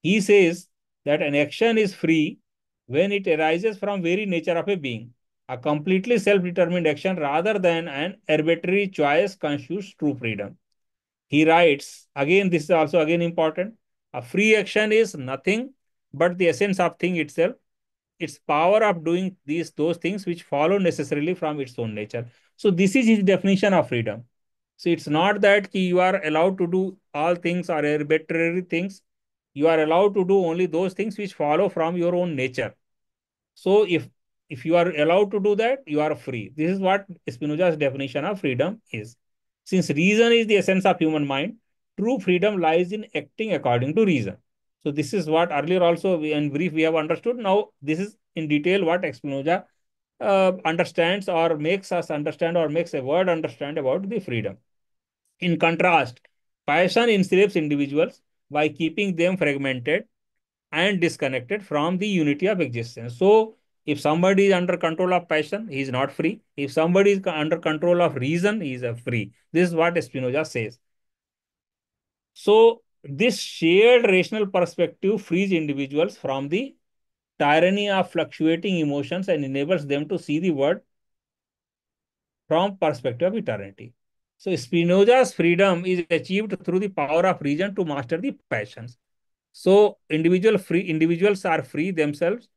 He says that an action is free when it arises from very nature of a being. A completely self-determined action rather than an arbitrary choice constitutes true freedom. He writes, again, this is also again important. A free action is nothing but the essence of thing itself, its power of doing those things which follow necessarily from its own nature. So this is his definition of freedom. So it's not that you are allowed to do all things or arbitrary things. You are allowed to do only those things which follow from your own nature. So if you are allowed to do that, you are free. This is what Spinoza's definition of freedom is. Since reason is the essence of human mind, true freedom lies in acting according to reason. So this is what earlier also in brief we have understood. Now this is in detail what Spinoza understands or makes us understand or makes a word understand about the freedom. In contrast, passion enslaves individuals by keeping them fragmented and disconnected from the unity of existence. So, if somebody is under control of passion, he is not free. If somebody is under control of reason, he is free. This is what Spinoza says. So, this shared rational perspective frees individuals from the tyranny of fluctuating emotions and enables them to see the world from perspective of eternity. So, Spinoza's freedom is achieved through the power of reason to master the passions. So individuals are free themselves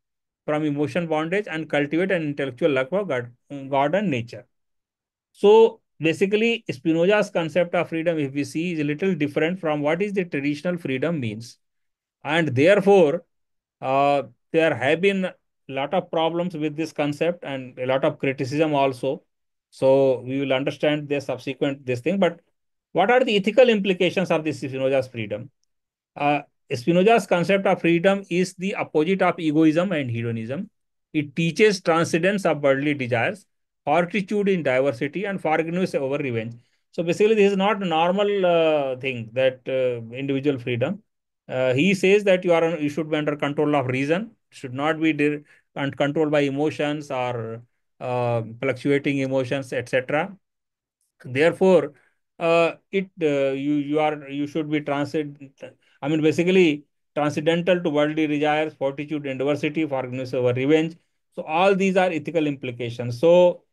from emotion bondage and cultivate an intellectual love for God and nature. So basically, Spinoza's concept of freedom, if we see, is a little different from what is the traditional freedom means, and therefore, uh, there have been a lot of problems with this concept and a lot of criticism also. So we will understand the subsequent this thing. But what are the ethical implications of this Spinoza's freedom? Uh, Spinoza's concept of freedom is the opposite of egoism and hedonism. It teaches transcendence of worldly desires, fortitude in diversity, and forgiveness over revenge. So basically, this is not a normal thing that individual freedom. He says that you should be under control of reason, should not be controlled by emotions or fluctuating emotions, etc. Therefore, you should be transcend. I mean, basically transcendental to worldly desires, fortitude and diversity, forgiveness over revenge. So all these are ethical implications. So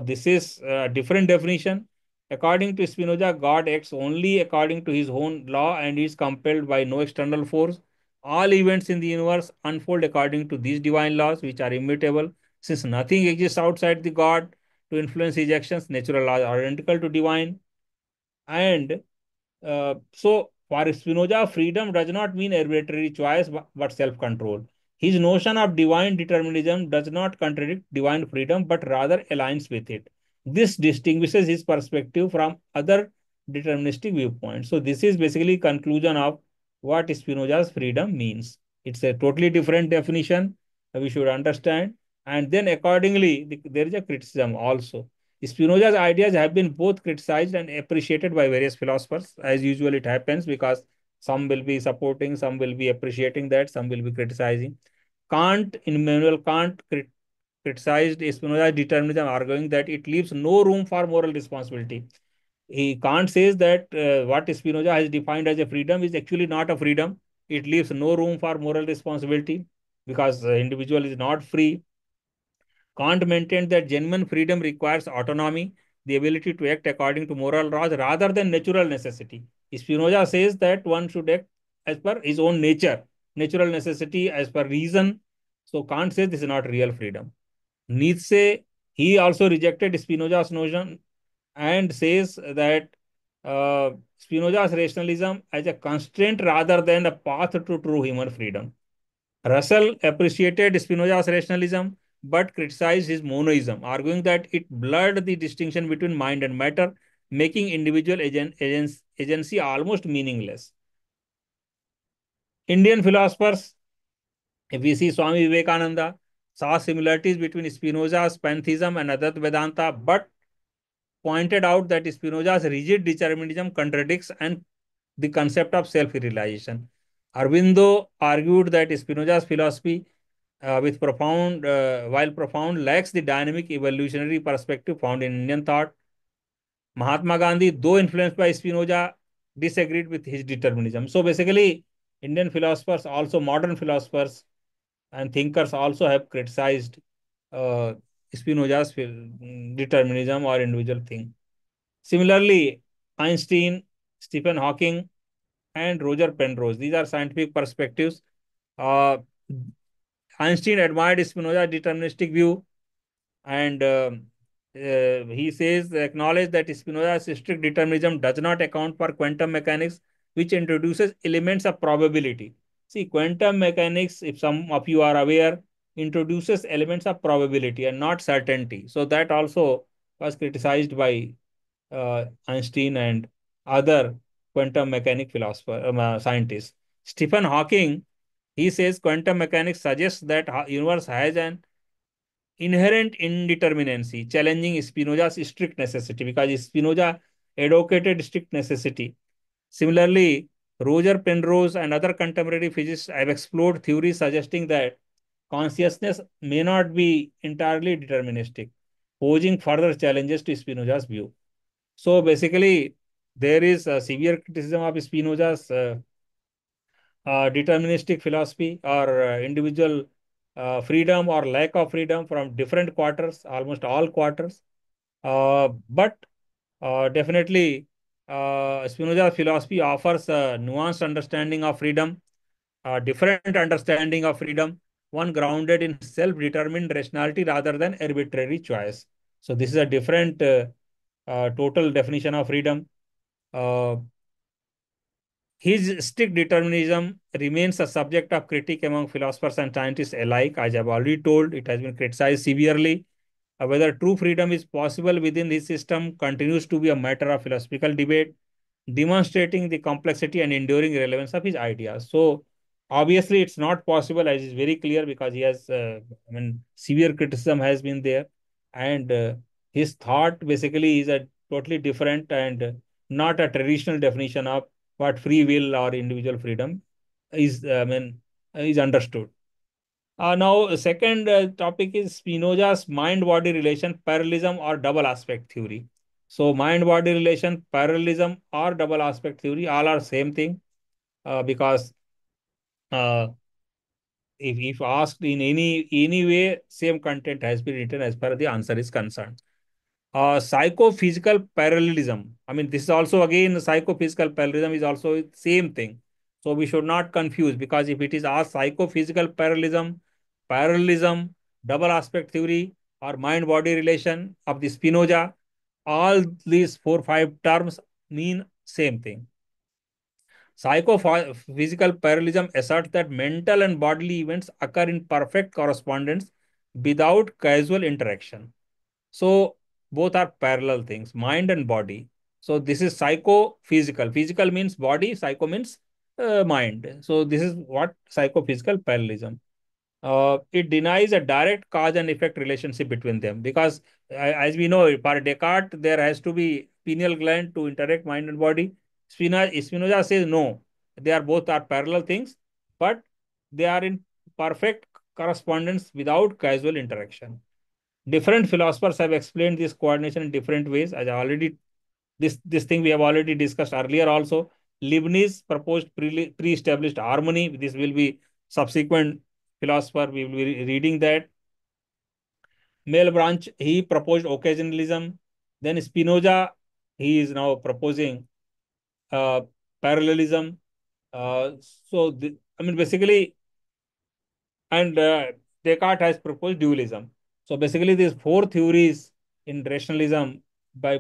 this is a different definition. According to Spinoza, God acts only according to his own law and is compelled by no external force. All events in the universe unfold according to these divine laws, which are immutable. Since nothing exists outside the God to influence his actions, natural laws are identical to divine. And so, for Spinoza, freedom does not mean arbitrary choice but self control. His notion of divine determinism does not contradict divine freedom but rather aligns with it. This distinguishes his perspective from other deterministic viewpoints. So, this is basically conclusion of what Spinoza's freedom means. It's a totally different definition we should understand. And then, accordingly, there is a criticism also. Spinoza's ideas have been both criticized and appreciated by various philosophers, as usual it happens, because some will be supporting, some will be appreciating that, some will be criticizing. Immanuel Kant criticized Spinoza's determinism, arguing that it leaves no room for moral responsibility. Kant says that what Spinoza has defined as a freedom is actually not a freedom. It leaves no room for moral responsibility because the individual is not free. Kant maintained that genuine freedom requires autonomy, the ability to act according to moral laws rather than natural necessity. Spinoza says that one should act as per his own nature, natural necessity as per reason. So Kant says this is not real freedom. Nietzsche, he also rejected Spinoza's notion and says that Spinoza's rationalism as a constraint rather than a path to true human freedom. Russell appreciated Spinoza's rationalism but criticized his monoism, arguing that it blurred the distinction between mind and matter, making individual agency almost meaningless. Indian philosophers, if we see Swami Vivekananda, saw similarities between Spinoza's pantheism and Advaita Vedanta, but pointed out that Spinoza's rigid determinism contradicts and the concept of self-realization. Aurobindo argued that Spinoza's philosophy while profound, lacks the dynamic evolutionary perspective found in Indian thought. Mahatma Gandhi, though influenced by Spinoza, disagreed with his determinism. So basically, Indian philosophers, also modern philosophers and thinkers, also have criticized uh, Spinoza's determinism or individual thing. Similarly, Einstein, Stephen Hawking, and Roger Penrose. These are scientific perspectives. Uh, Einstein admired Spinoza's deterministic view, and he says acknowledge that Spinoza's strict determinism does not account for quantum mechanics, which introduces elements of probability. See, quantum mechanics, if some of you are aware, introduces elements of probability and not certainty. So that also was criticized by Einstein and other quantum mechanic philosopher scientists. Stephen Hawking, he says quantum mechanics suggests that universe has an inherent indeterminacy, challenging Spinoza's strict necessity, because Spinoza advocated strict necessity. Similarly, Roger Penrose and other contemporary physicists have explored theories suggesting that consciousness may not be entirely deterministic, posing further challenges to Spinoza's view. So basically, there is a severe criticism of Spinoza's deterministic philosophy, or individual freedom or lack of freedom from different quarters, almost all quarters. But definitely, Spinoza's philosophy offers a nuanced understanding of freedom, a different understanding of freedom, one grounded in self-determined rationality rather than arbitrary choice. So this is a different total definition of freedom. Uh, His strict determinism remains a subject of critique among philosophers and scientists alike. As I've already told, it has been criticized severely. Whether true freedom is possible within this system continues to be a matter of philosophical debate, demonstrating the complexity and enduring relevance of his ideas. So, obviously, it's not possible, as is very clear, because he has, severe criticism has been there, and his thought basically is a totally different and not a traditional definition of what free will or individual freedom is. Is understood. Now, second topic is Spinoza's mind-body relation, parallelism or double aspect theory. So, mind-body relation, parallelism or double aspect theory, all are same thing, because uh, if asked in any way, same content has been written as far as the answer is concerned. Psychophysical parallelism. I mean, this is also again psychophysical parallelism is also same thing. So we should not confuse, because if it is asked psychophysical parallelism, double aspect theory, or mind-body relation of the Spinoza, all these 4 5 terms mean same thing. Psychophysical parallelism asserts that mental and bodily events occur in perfect correspondence without causal interaction. So both are parallel things, mind and body. So this is psychophysical. Physical means body, psycho means mind. So this is what psychophysical parallelism. It denies a direct cause and effect relationship between them, because as we know, for Descartes, there has to be pineal gland to interact mind and body. Spinoza says no, they are both are parallel things, but they are in perfect correspondence without causal interaction. Different philosophers have explained this coordination in different ways. As I already this thing we have already discussed earlier also. Leibniz proposed pre-established harmony. This will be subsequent philosopher. We will be reading that. Malebranche, he proposed occasionalism. Then Spinoza, he is now proposing uh, parallelism. Uh, basically, and Descartes has proposed dualism. So basically, these four theories in rationalism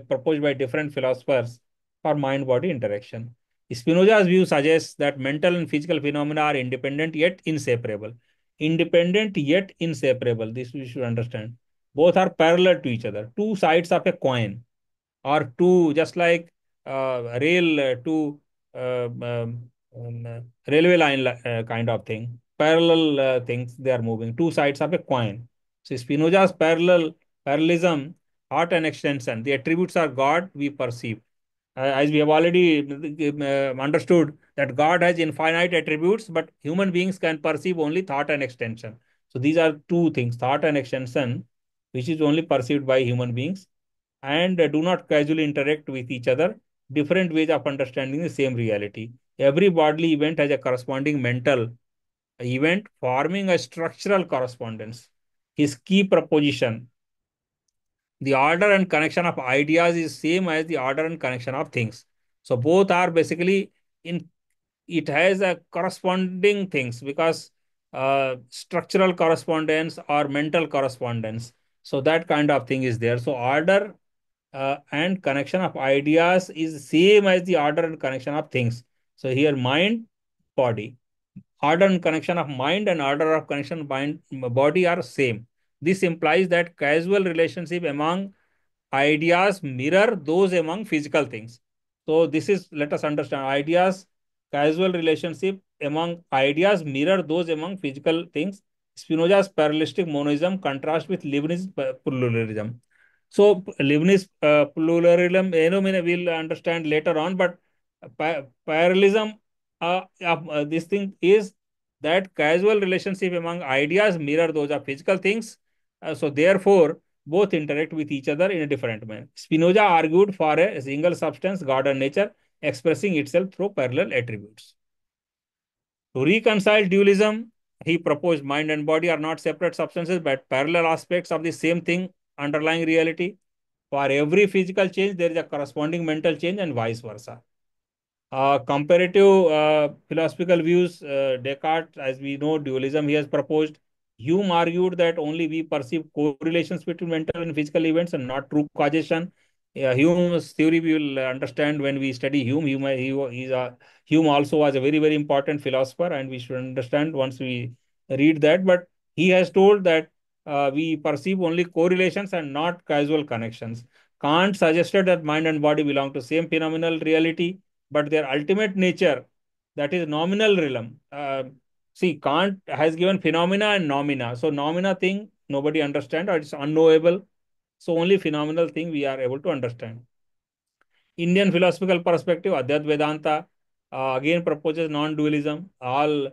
proposed by different philosophers for mind-body interaction. Spinoza's view suggests that mental and physical phenomena are independent yet inseparable. Independent yet inseparable. This we should understand. Both are parallel to each other. Two sides of a coin, or two, just like rail to railway line kind of thing. Parallel things, they are moving. Two sides of a coin. So Spinoza's parallelism, art and extension. The attributes are God we perceive. As we have already understood that God has infinite attributes, but human beings can perceive only thought and extension. So these are two things, thought and extension, which is only perceived by human beings, and do not casually interact with each other. Different ways of understanding the same reality. Every bodily event has a corresponding mental event, forming a structural correspondence. His key proposition: the order and connection of ideas is same as the order and connection of things. So both are basically in, it has a corresponding things, because structural correspondence or mental correspondence. So that kind of thing is there. So order and connection of ideas is same as the order and connection of things. So here mind, body. Order and connection of mind and order of connection mind body are same. This implies that causal relationship among ideas mirror those among physical things. So this is, let us understand, ideas, causal relationship among ideas mirror those among physical things. Spinoza's parallelistic monism contrasts with Leibniz pluralism. So Leibniz pluralism, we'll understand later on, but parallelism of this thing is that causal relationship among ideas mirror those of physical things. So therefore, both interact with each other in a different manner. Spinoza argued for a single substance, God and nature, expressing itself through parallel attributes. To reconcile dualism, he proposed mind and body are not separate substances but parallel aspects of the same thing underlying reality. For every physical change, there is a corresponding mental change and vice versa. Comparative philosophical views, Descartes, as we know, dualism he has proposed. Hume argued that only we perceive correlations between mental and physical events and not true causation. Hume's theory we will understand when we study Hume. Hume also was a very, very important philosopher, and we should understand once we read that. But he has told that we perceive only correlations and not causal connections. Kant suggested that mind and body belong to same phenomenal reality, but their ultimate nature, that is nominal realm. See, Kant has given phenomena and nomina. So nomina thing nobody understand or it's unknowable. So only phenomenal thing we are able to understand. Indian philosophical perspective, Adhyat Vedanta again proposes non-dualism. All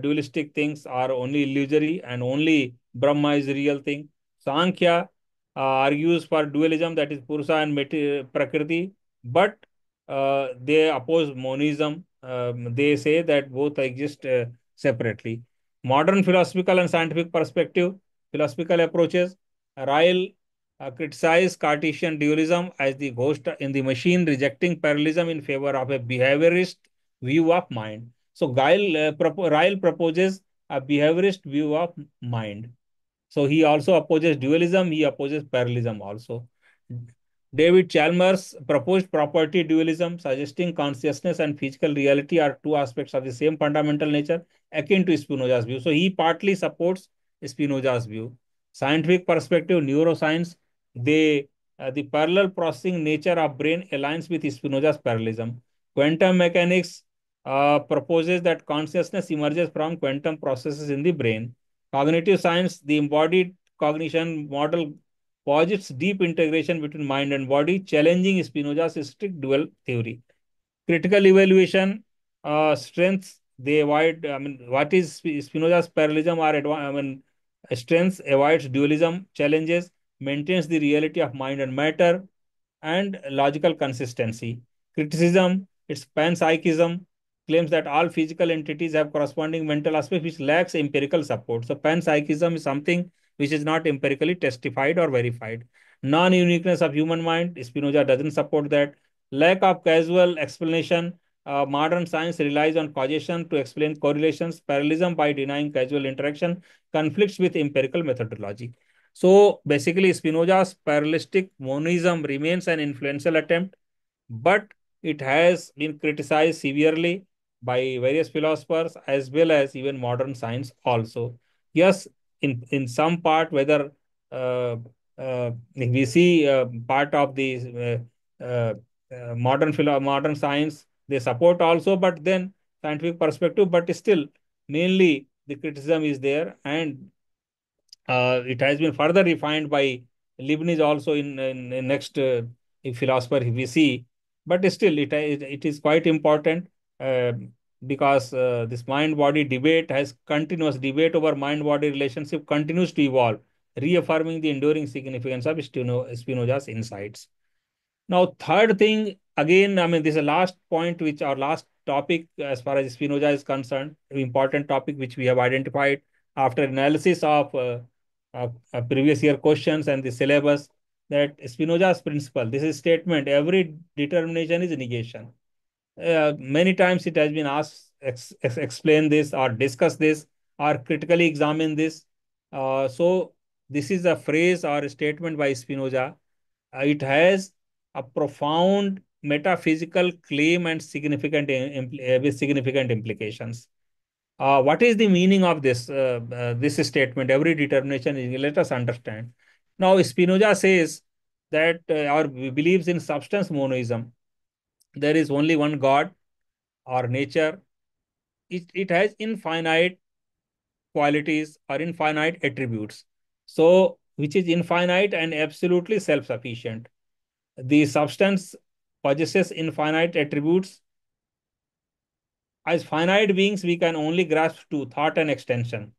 dualistic things are only illusory and only Brahma is the real thing. Sankhya argues for dualism, that is Purusha and Prakriti, but they oppose monism. They say that both exist separately. Modern philosophical and scientific perspective, philosophical approaches, Ryle criticize Cartesian dualism as the ghost in the machine, rejecting parallelism in favor of a behaviorist view of mind. So Ryle proposes a behaviorist view of mind. So he also opposes dualism, he opposes parallelism also. David Chalmers proposed property dualism, suggesting consciousness and physical reality are two aspects of the same fundamental nature, akin to Spinoza's view. So he partly supports Spinoza's view. Scientific perspective, neuroscience, the parallel processing nature of brain aligns with Spinoza's parallelism. Quantum mechanics proposes that consciousness emerges from quantum processes in the brain. Cognitive science, the embodied cognition model posits deep integration between mind and body, challenging Spinoza's strict dual theory. Critical evaluation, strengths, they avoid, what is Spinoza's parallelism or strengths, avoids dualism, challenges, maintains the reality of mind and matter, and logical consistency. Criticism, its panpsychism, claims that all physical entities have corresponding mental aspects which lacks empirical support. So panpsychism is something which is not empirically testified or verified. Non-uniqueness of human mind, Spinoza doesn't support that. Lack of causal explanation, modern science relies on causation to explain correlations. Parallelism, by denying causal interaction, conflicts with empirical methodology. So basically, Spinoza's parallelistic monism remains an influential attempt, but it has been criticized severely by various philosophers as well as even modern science also. Yes, in some part, whether we see part of the modern science, they support also, but then scientific perspective, but still mainly the criticism is there, and it has been further refined by Leibniz also in next philosopher we see, but still it is quite important uh, because this mind-body debate has continuous debate over mind-body relationship continues to evolve, reaffirming the enduring significance of Spinoza's insights. Now, third thing, again, this is the last point, which our last topic as far as Spinoza is concerned, important topic which we have identified after analysis of previous year questions and the syllabus, that Spinoza's principle, this is statement, every determination is negation. Many times it has been asked, explain this or discuss this or critically examine this. So this is a phrase or a statement by Spinoza. It has a profound metaphysical claim and with significant implications. What is the meaning of this statement? Every determination is. Let us understand. Now, Spinoza says that or believes in substance monism. There is only one God or nature. It has infinite qualities or infinite attributes. So, which is infinite and absolutely self-sufficient. The substance possesses infinite attributes. As finite beings, we can only grasp to thought and extension.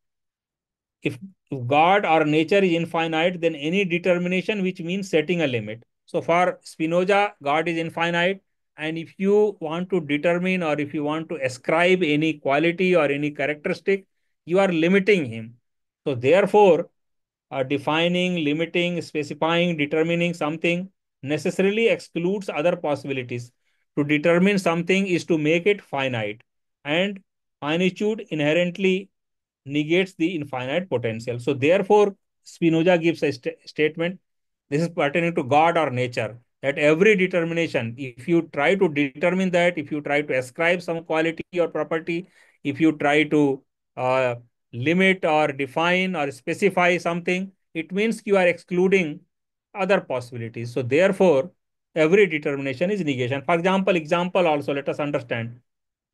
If, if God or nature is infinite, then any determination, which means setting a limit. So for Spinoza, God is infinite. And if you want to determine or if you want to ascribe any quality or any characteristic, you are limiting him. So therefore, defining, limiting, specifying, determining something necessarily excludes other possibilities. To determine something is to make it finite, and finitude inherently negates the infinite potential. So, therefore, Spinoza gives a statement. This is pertaining to God or nature. That every determination, if you try to determine that, if you try to ascribe some quality or property, if you try to uh, limit or define or specify something, it means you are excluding other possibilities. So, therefore, every determination is negation. For example also, let us understand.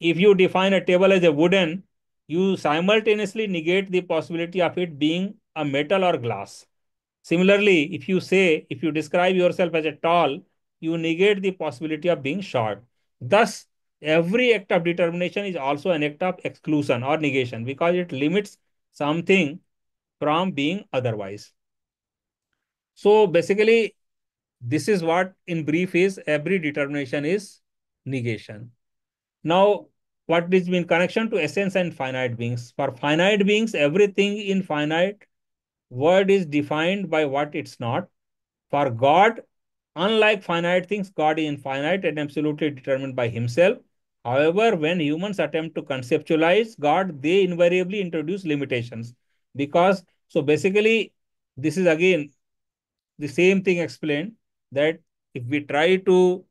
If you define a table as a wooden, you simultaneously negate the possibility of it being a metal or glass. Similarly, if you describe yourself as a tall, you negate the possibility of being short. Thus, every act of determination is also an act of exclusion or negation because it limits something from being otherwise. So basically, this is what in brief is every determination is negation. Now, what is in connection to essence and finite beings? For finite beings, everything in finite word is defined by what it's not. For God, unlike finite things, God is infinite and absolutely determined by himself. However, when humans attempt to conceptualize God, they invariably introduce limitations. So basically, this is again the same thing explained, that if we try to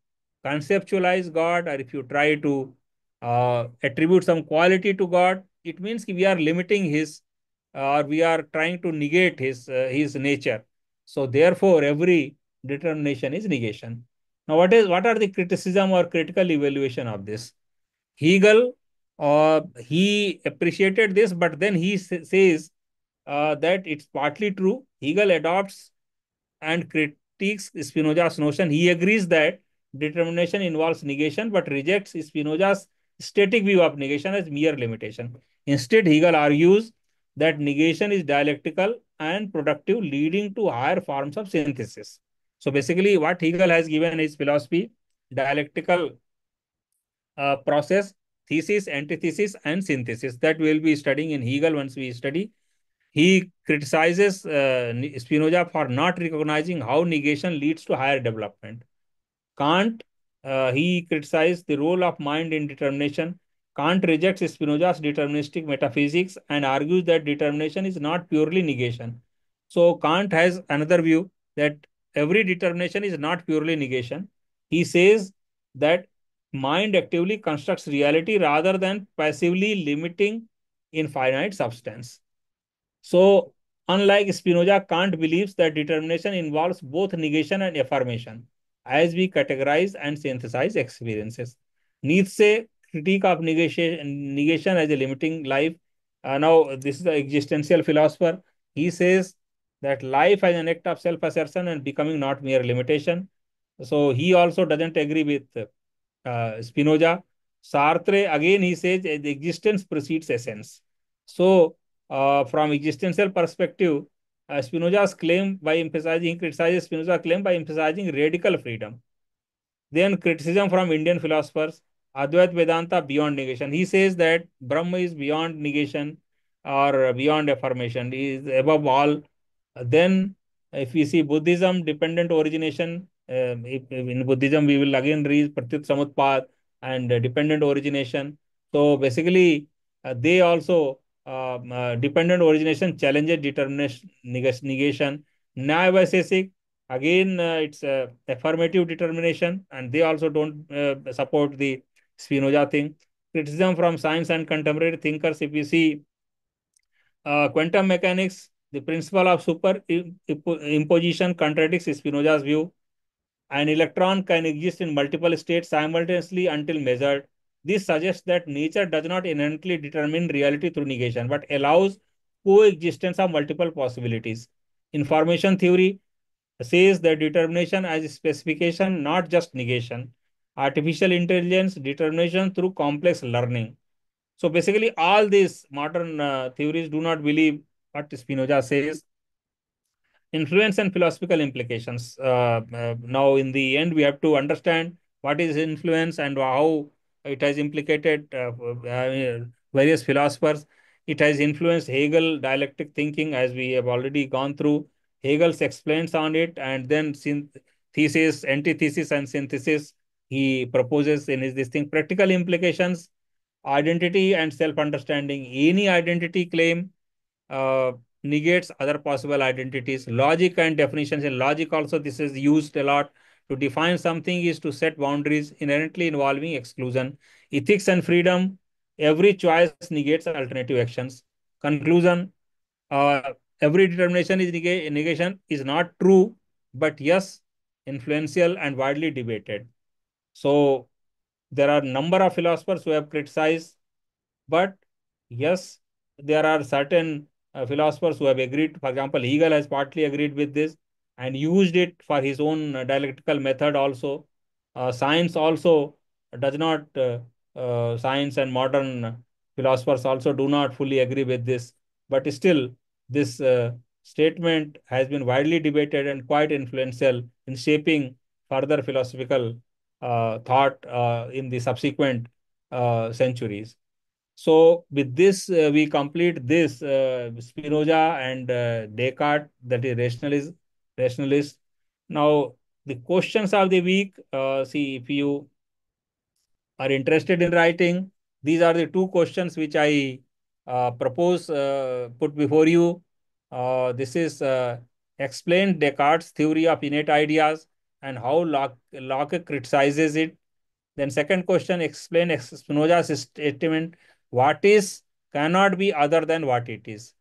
conceptualize God or if you try to attribute some quality to God, it means we are limiting his or we are trying to negate his nature. So therefore, every determination is negation. Now, what are the criticism or critical evaluation of this? Hegel, he appreciated this, but then he says that it's partly true. Hegel adopts and critiques Spinoza's notion. He agrees that determination involves negation, but rejects Spinoza's static view of negation as mere limitation. Instead, Hegel argues that negation is dialectical and productive, leading to higher forms of synthesis. So basically, what Hegel has given is philosophy, dialectical process, thesis, antithesis, and synthesis that we will be studying in Hegel once we study. He criticizes Spinoza for not recognizing how negation leads to higher development. Kant, he criticized the role of mind in determination. Kant rejects Spinoza's deterministic metaphysics and argues that determination is not purely negation. So Kant has another view that every determination is not purely negation. He says that mind actively constructs reality rather than passively limiting infinite substance. So, unlike Spinoza, Kant believes that determination involves both negation and affirmation as we categorize and synthesize experiences. Nietzsche critique of negation as a limiting life. Now, this is the existential philosopher. He says that life as an act of self-assertion and becoming, not mere limitation. So he also doesn't agree with Spinoza. Sartre, again, he says the existence precedes essence. So, from existential perspective, Spinoza's claim by emphasizing, he criticizes Spinoza's claim by emphasizing radical freedom. Then criticism from Indian philosophers, Advaita Vedanta beyond negation. He says that Brahma is beyond negation or beyond affirmation, he is above all. Then, if we see Buddhism, dependent origination, if in Buddhism we will again read Pratyut Samutpad and dependent origination. So basically, they also dependent origination challenges determination negation. Nyaya Again, it's affirmative determination, and they also don't support the Spinoza thing. Criticism from science and contemporary thinkers. If we see quantum mechanics, the principle of superimposition contradicts Spinoza's view. An electron can exist in multiple states simultaneously until measured. This suggests that nature does not inherently determine reality through negation, but allows coexistence of multiple possibilities. Information theory says that determination as specification, not just negation. Artificial intelligence, determination through complex learning. So basically, all these modern theories do not believe what Spinoza says. Influence and philosophical implications. Now, in the end, we have to understand what is influence and how it has implicated various philosophers. It has influenced Hegel dialectic thinking, as we have already gone through. Hegel's explains on it, and then thesis, antithesis, and synthesis. He proposes in his this thing practical implications, identity and self-understanding. Any identity claim uh, negates other possible identities. Logic and definitions. In logic, also, this is used a lot. To define something is to set boundaries inherently involving exclusion. Ethics and freedom. Every choice negates alternative actions. Conclusion. Every determination is negation is not true, but yes, influential and widely debated. So there are number of philosophers who have criticized, but yes, there are certain philosophers who have agreed. For example, Hegel has partly agreed with this and used it for his own dialectical method also. Science also does not, science and modern philosophers also do not fully agree with this. But still, this statement has been widely debated and quite influential in shaping further philosophical thought in the subsequent centuries. So with this, we complete this Spinoza and Descartes, that is rationalist. Now the questions of the week. See, if you are interested in writing, these are the two questions which I propose put before you. This is explain Descartes' theory of innate ideas and how Locke criticizes it. Then second question, explain Spinoza's statement, what is cannot be other than what it is.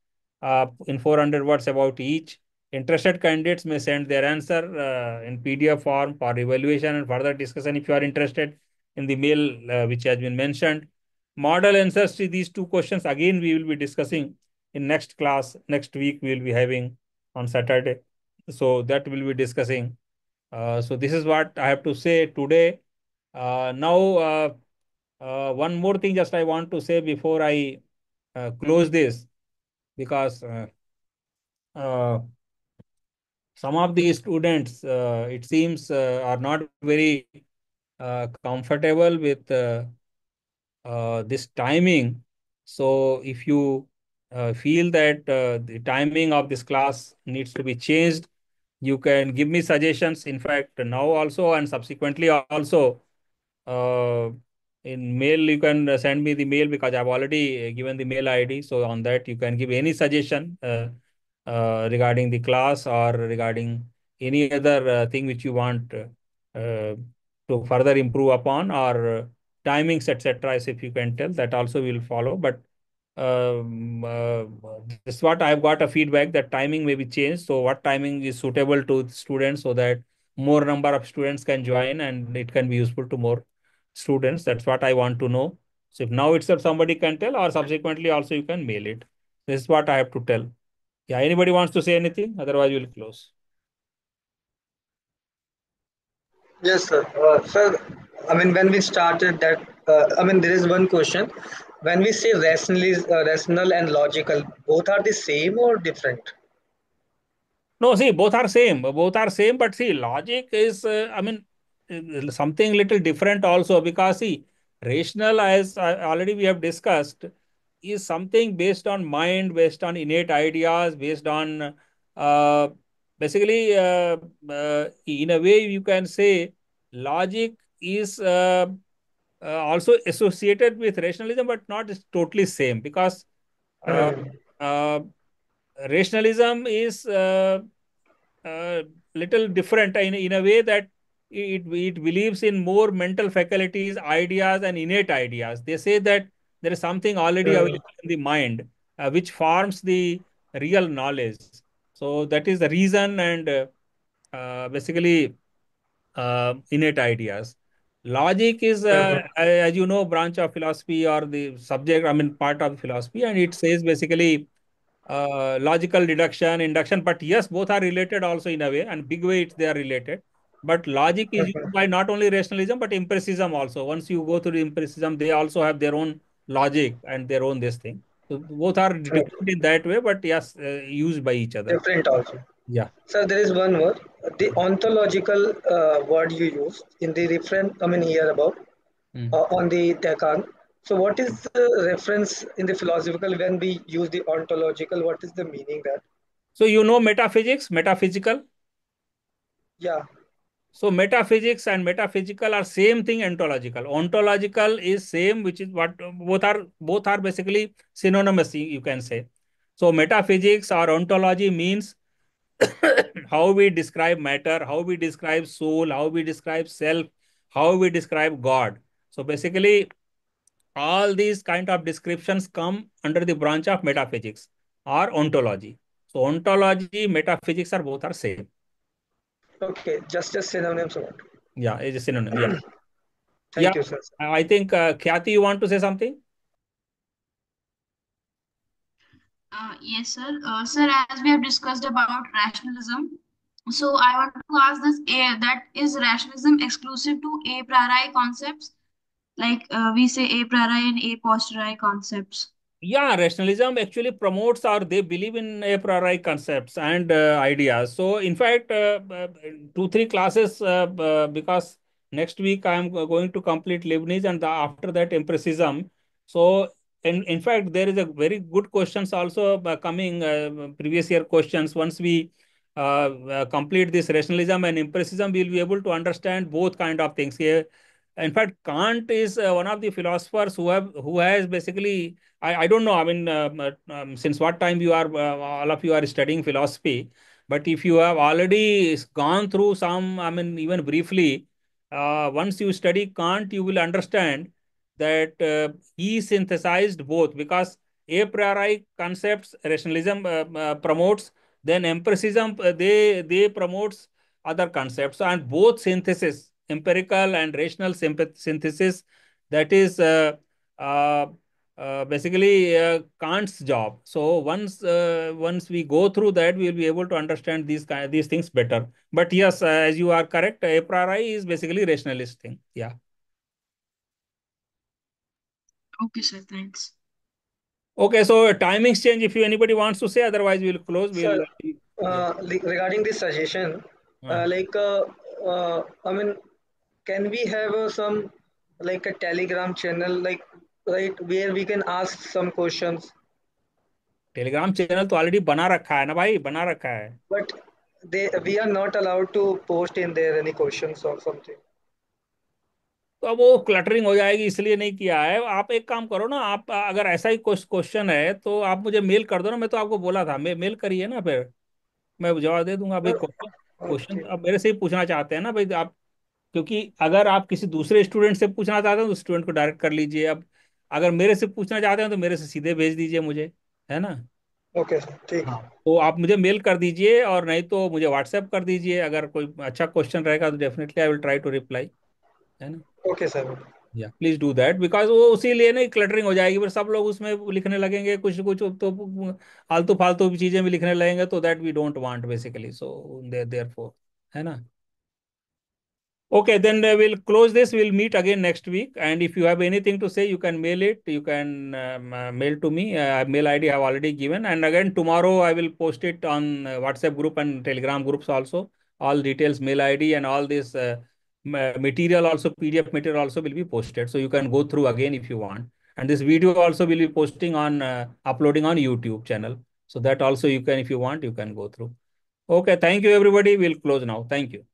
In 400 words about each. Interested candidates may send their answer in PDF form for evaluation and further discussion if you are interested in the mail which has been mentioned. Model answers to these two questions again we will be discussing in next class. Next week we will be having on Saturday. So that will be discussing. So this is what I have to say today. Now, one more thing just I want to say before I close this, because uh, some of the students, it seems, are not very comfortable with this timing. So if you feel that the timing of this class needs to be changed, you can give me suggestions. In fact, now also and subsequently also, uh, in mail you can send me the mail because I've already given the mail ID. So on that you can give any suggestion regarding the class or regarding any other thing which you want to further improve upon, or timings, etc. As if you can tell, that also will follow. But um, uh, this is what I've got a feedback that timing may be changed. So what timing is suitable to students so that more number of students can join and it can be useful to more students. That's what I want to know. So if now itself somebody can tell, or subsequently also you can mail it. This is what I have to tell. Yeah, anybody wants to say anything? Otherwise, we'll close. Yes, sir. Sir, I mean, when we started that, I mean, there is one question. When we say rational and logical, both are the same or different? No, see, both are same. Both are same, but see, logic is, I mean, something little different also, because see, rational, as already we have discussed, is something based on mind, based on innate ideas, based on uh, basically, in a way, you can say logic is also associated with rationalism, but not totally same, because uh, Hmm. uh, rationalism is little different in a way that it believes in more mental faculties, ideas, and innate ideas. They say that there is something already Mm, available in the mind, which forms the real knowledge. So that is the reason, and basically innate ideas. Logic is, mm, as you know, branch of philosophy or the subject, I mean, part of philosophy, and it says basically logical deduction, induction. But yes, both are related also in a way, and big way they are related. But logic is used mhm. by not only rationalism but empiricism also. Once you go through the empiricism, they also have their own logic and their own this thing. So both are different Okay. in that way, but yes, used by each other. Different also. Yeah. So there is one word, the ontological word you used in the reference, I mean here above, Mm. on the Descartes. So what is the reference in the philosophical when we use the ontological? What is the meaning that? So you know metaphysics, metaphysical. Yeah. So metaphysics and metaphysical are same thing ontological. Ontological is same, which is what both are basically synonymous, you can say. So metaphysics or ontology means how we describe matter, how we describe soul, how we describe self, how we describe God. So basically all these kind of descriptions come under the branch of metaphysics or ontology. So ontology, metaphysics are both are same. Okay. Just synonyms of it. Yeah, it's a synonym. Yeah. Yeah, Thank you, sir. I think Khyati, you want to say something? Yes, sir. Sir, as we have discussed about rationalism, so I want to ask this: that is rationalism exclusive to a priori concepts, like we say a priori and a posteriori concepts? Yeah, rationalism actually promotes or they believe in a priori concepts and ideas. So, in fact, two, three classes because next week I am going to complete Leibniz and after that empiricism. So, in fact, there is a very good questions also coming previous year questions. Once we complete this rationalism and empiricism, we will be able to understand both kind of things here. In fact, Kant is one of the philosophers who has basically I don't know. I mean, since what time you are, all of you are studying philosophy, but if you have already gone through some, I mean, even briefly, once you study Kant, you will understand that he synthesized both because a priori concepts rationalism promotes, then empiricism they promotes other concepts, and both synthesis, empirical and rational synthesis, that is. Uh, Basically Kant's job. So once we go through that, we will be able to understand these things better. But yes, as you are correct, a priori is basically rationalist thing. Yeah. Okay, sir. Thanks. Okay. So timings change. If you anybody wants to say, otherwise we will close. Sir, We'll. Yeah. regarding this suggestion, Uh, I mean, can we have some like a Telegram channel, like right where we can ask some questions, Telegram channel तो already बना रखा है ना भाई, बना रखा है. but we are not allowed to post in there any questions or something. तो अब वो क्लटरिंग हो जाएगी इसलिए नहीं किया है. आप एक काम करो ना, आप अगर ऐसा ही क्वेश्चन है तो आप मुझे मेल कर दो ना. मैं तो आपको बोला था, मेल करिए ना, फिर मैं जवाब दे दूंगा भाई. Sir, क्वेश्चन क्वेश्चन okay, आप मेरे से ही पूछना चाहते हैं ना भाई आप. क्योंकि अगर आप किसी दूसरे स्टूडेंट से पूछना चाहते हैं तो स्टूडेंट को डायरेक्ट कर लीजिए. अब अगर मेरे से पूछना चाहते हैं तो मेरे से सीधे भेज दीजिए मुझे, है ना. okay, sir, ठीक हाँ, है. तो आप मुझे मेल कर दीजिए और नहीं तो मुझे व्हाट्सएप कर दीजिए. अगर कोई अच्छा क्वेश्चन रहेगा तो definitely I will try to reply, है ना. Okay, sir. या प्लीज डू दैट बिकॉज वो उसी लिए नहीं क्लटरिंग हो जाएगी, फिर सब लोग उसमें लिखने लगेंगे कुछ कुछ तो आलतू फालतू की चीजें भी लिखने लगेंगे, तो that we don't want basically. So therefore, है ना. Okay, then we'll close this. We'll meet again next week. And if you have anything to say, you can mail it. You can mail to me. Mail ID I have already given. And again, tomorrow I will post it on WhatsApp group and Telegram groups also. All details, mail ID, and all this material also, PDF material also will be posted. So you can go through again if you want. And this video also will be posting on, uploading on YouTube channel. So that also you can, if you want, you can go through. Okay, thank you everybody. We'll close now. Thank you.